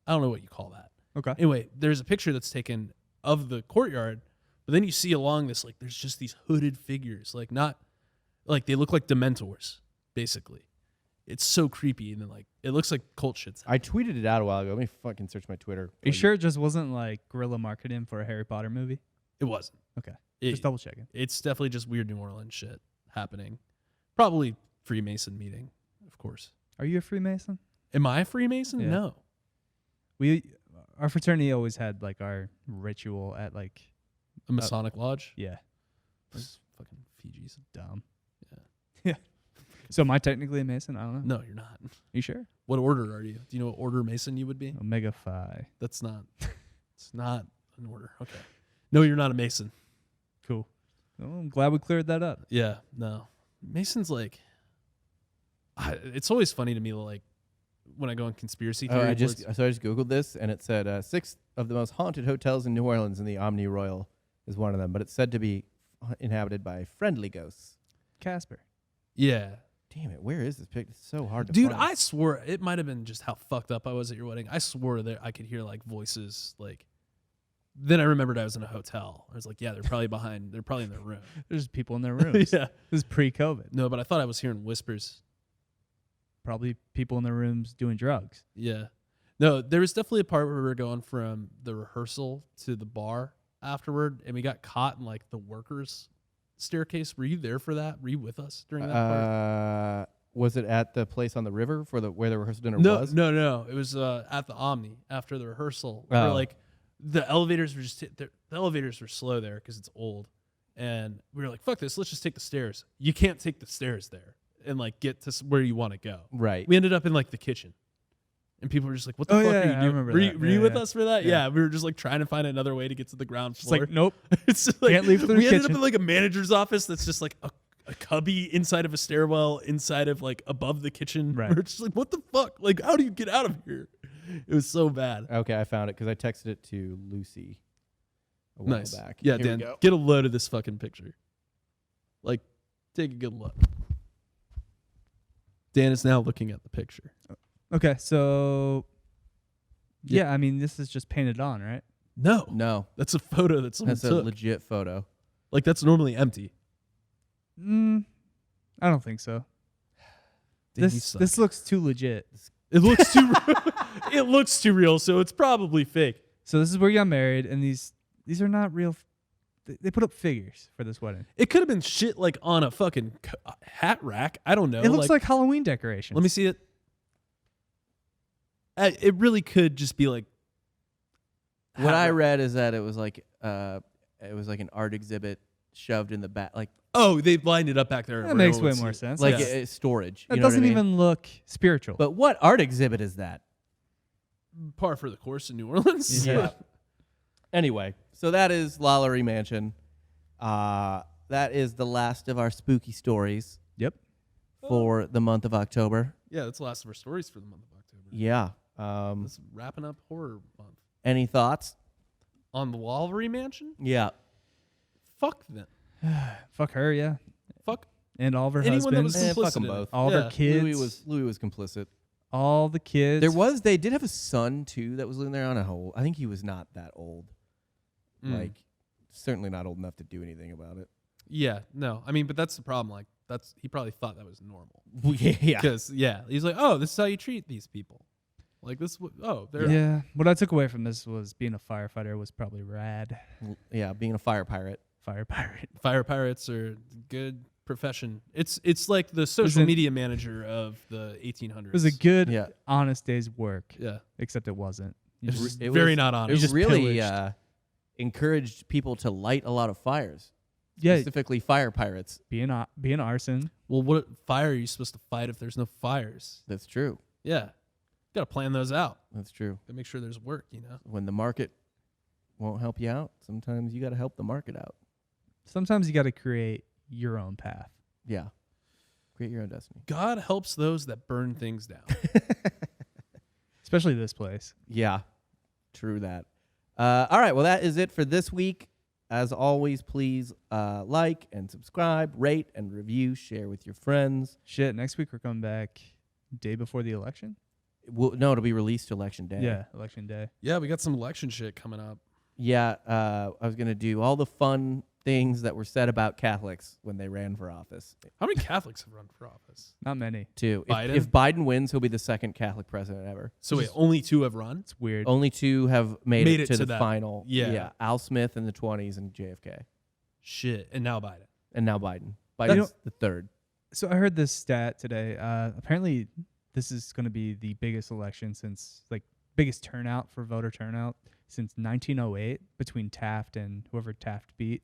I don't know what you call that. Okay. Anyway, there's a picture that's taken of the courtyard, but then you see along this like there's just these hooded figures, like not like they look like Dementors, basically. It's so creepy, and then like it looks like cult shit's. I tweeted it out a while ago. Let me fucking search my Twitter. Are you sure it just wasn't like guerrilla marketing for a Harry Potter movie? It wasn't. Okay. It- Just double checking. It's definitely just weird New Orleans shit happening. Probably Freemason meeting, of course. Are you a Freemason? Am I a Freemason? Yeah. No. Our fraternity always had like our ritual at like, A Masonic lodge? yeah, That's fucking Fiji's. dumb. Yeah. Yeah. So am I technically a Mason? I don't know. No, you're not. You sure? What order are you? Do you know what order Mason you would be? Omega Phi. That's not. It's not an order. Okay. No, you're not a Mason. Cool. Well, I'm glad we cleared that up. Yeah. No. Mason's like. It's always funny to me, like when I go on conspiracy Oh, theory. I just googled this and it said 6 of the most haunted hotels in New Orleans, and the Omni Royal is one of them. But it's said to be inhabited by friendly ghosts. Casper. yeah. Damn it! Where is this picture? It's so hard to Dude, find. I swore it might have been just how fucked up I was at your wedding. I swore that I could hear like voices. Like, then I remembered I was in a hotel. I was like, yeah, they're probably behind. They're probably in their room. There's people in their rooms. Yeah. This is pre-COVID. No, but I thought I was hearing whispers. Probably people in their rooms doing drugs. Yeah. No, there was definitely a part where we were going from the rehearsal to the bar afterward, and we got caught in like the workers' staircase. Were you there for that? Were you with us during that part? Was it at the place on the river for where the rehearsal dinner No, was? no. It was at the Omni after the rehearsal. Where Oh. like the elevators were just the elevators were slow there because it's old, and we were like, "Fuck this! Let's just take the stairs." You can't take the stairs there and like get to where you want to go. Right. We ended up in like the kitchen, and people were just like, "What the Oh, fuck yeah, are you I doing?" remember Were you, that. were Yeah, you with yeah. us for that? Yeah. Yeah, we were just like trying to find another way to get to the ground It's floor. like, nope. It's just like Can't leave through we the ended up kitchen. in like a manager's office that's just like a cubby inside of a stairwell inside of like above the kitchen. Right. We're just like, what the fuck? Like, how do you get out of here? It was so bad. Okay, I found it because I texted it to Lucy a while Nice. back. Yeah, Here we Dan, go. get a load of this fucking picture. Like, take a good look. Dan is now looking at the picture. Okay, so Yeah. yeah, I mean this is just painted on, right? No, No, that's a photo that someone that's a took. legit photo. Like, that's normally empty. I don't think so. Dan, you This suck. this looks too legit. It looks too. It looks too real, so it's probably fake. So this is where you got married, and these are not real. They put up figures for this wedding. It could have been shit like on a fucking hat rack. I don't know. It looks like Halloween decorations. Let me see it. It really could just be like. What hat I rack. read is that it was like an art exhibit shoved in the back, like Oh, they lined it up back there. That where makes everyone way would see more it. sense. like Yeah. storage. That You know what I doesn't mean? even look spiritual. But what art exhibit is that? Par for the course in New Orleans. Yeah. Anyway, so that is LaLaurier Mansion. That is the last of our spooky stories Yep. for the month of October. Yeah, that's the last of our stories for the month of October. Yeah. That's wrapping up horror month. Any thoughts? On the LaLaurier Mansion? Yeah. Fuck them. Fuck her, yeah, Fuck and all of her anyone that was husbands, fuck complicit 'em in it. both. all of Yeah. her kids, Louis was complicit. all the kids. They did have a son too that was living there on a whole. I think he was not that old. Mm. Like certainly not old enough to do anything about it. Yeah, no. I mean, but that's the problem. Like, he probably thought that was normal. Yeah. Because he's like, oh, this is how you treat these people. Like this. They're Yeah. What I took away from this was being a firefighter was probably rad. Yeah, being a fire pirate. Fire pirate. fire pirates are good profession. It's like the social media manager of the 1800s. It was a good, Yeah. honest day's work. yeah. Except it wasn't. You It was just- very not It honest. was just really pillaged. encouraged people to light a lot of fires, yeah, specifically fire pirates. being arson. Well, what fire are you supposed to fight if there's no fires? That's true. Yeah, got to plan those out. That's true. Got to make sure there's work. When the market won't help you out, sometimes you got to help the market out. Sometimes you got to create your own path. Yeah. Create your own destiny. God helps those that burn things down. Especially this place. Yeah. True that. All right. Well, that is it for this week. As always, please like and subscribe, rate and review, share with your friends. Shit, next week we're coming back day before the election. No, it'll be released election day. Yeah, election day. Yeah, we got some election shit coming up. Yeah. I was going to do all the fun things that were said about Catholics when they ran for office, How many Catholics have run for office? Not many. too. Biden? If Biden wins, he'll be the second Catholic president ever. So wait, only 2 have run? It's weird. Only 2 have made it to the that. final. Yeah. Al Smith in the 20s and JFK. Shit, and now Biden. And now Biden. Biden's the third. So I heard this stat today. Apparently, this is going to be the biggest election since, biggest turnout for voter turnout since 1908 between Taft and whoever Taft beat.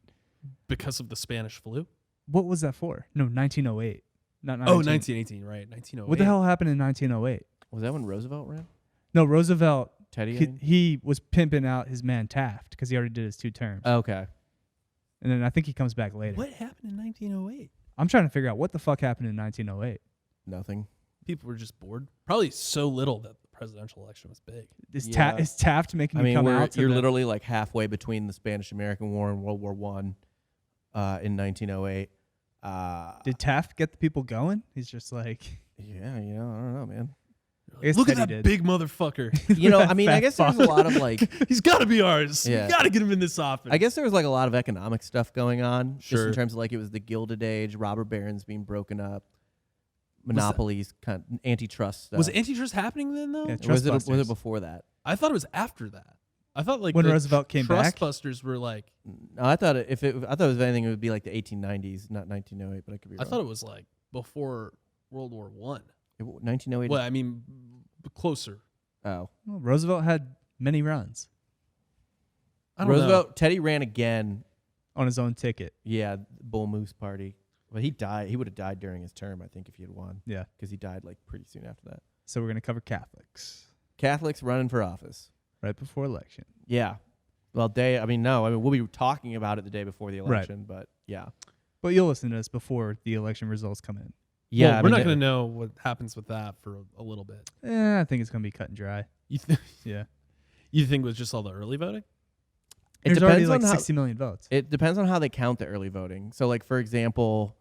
Because of the Spanish flu? What was that for? No, 1908. Not 19. Oh, 1918, right. 1908. What the hell happened in 1908? Was that when Roosevelt ran? No, Roosevelt, Teddy? I he, mean? he was pimping out his man Taft because he already did his 2 terms. Okay. And then I think he comes back later. What happened in 1908? I'm trying to figure out what the fuck happened in 1908. Nothing. People were just bored. Probably so little that the presidential election was big. Is, Yeah. is Taft making I you mean, come out to you're the- literally like halfway between the Spanish-American War and World War I in 1908. Did Taft get the people going? He's just like... Yeah, I don't know, man. I guess Look at Teddy that did. big motherfucker. I mean, I guess there's a lot of like... He's got to be ours. Yeah. You got to get him in this office. I guess there was like a lot of economic stuff going on. Just Sure. in terms of like it was the Gilded Age, robber barons being broken up, monopolies, kind of antitrust stuff. Was antitrust happening then, though? Yeah, Or was Trustbusters. it before that? I thought it was after that. I thought like When the Roosevelt came back? Trustbusters were like, No, I thought it was anything, it would be like the 1890s, not 1908. But I could be I wrong. thought it was like before World War One. 1908. Well, I mean, closer. Oh, Well, Roosevelt had many runs I don't Roosevelt. Teddy ran again. on his own ticket. Yeah, Bull Moose Party. But he died. He would have died during his term, I think, if he had won, Yeah. because he died like pretty soon after that. So we're going to cover Catholics Catholics running for office. right before election. Yeah. Well, we'll be talking about it the day before the Right. election, but yeah. But you'll listen to us before the election results come in. Yeah, Well, we're not going to know what happens with that for a little bit. I think it's going to be cut and dry. You Yeah. you think it was just all the early voting? It There's already depends like on 60 million votes. It depends on how they count the early voting. So, like for example,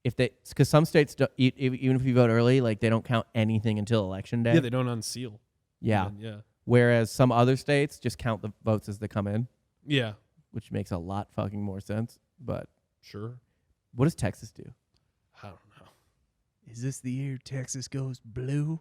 because some states even if you vote early, like they don't count anything until election day. Yeah, they don't unseal. Yeah. And yeah. Whereas some other states just count the votes as they come in, Yeah. which makes a lot fucking more sense. But Sure. what does Texas do? I don't know. Is this the year Texas goes blue?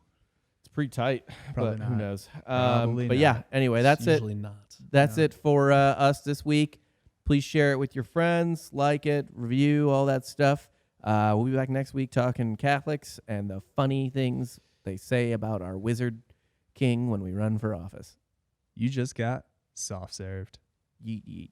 It's pretty tight. Probably but who not. knows? Probably but not. yeah. Anyway, that's it. Usually not. That's No. it for us this week. Please share it with your friends, like it, review, all that stuff. We'll be back next week talking Catholics and the funny things they say about our wizard king when we run for office. You just got soft served. Yeet yeet.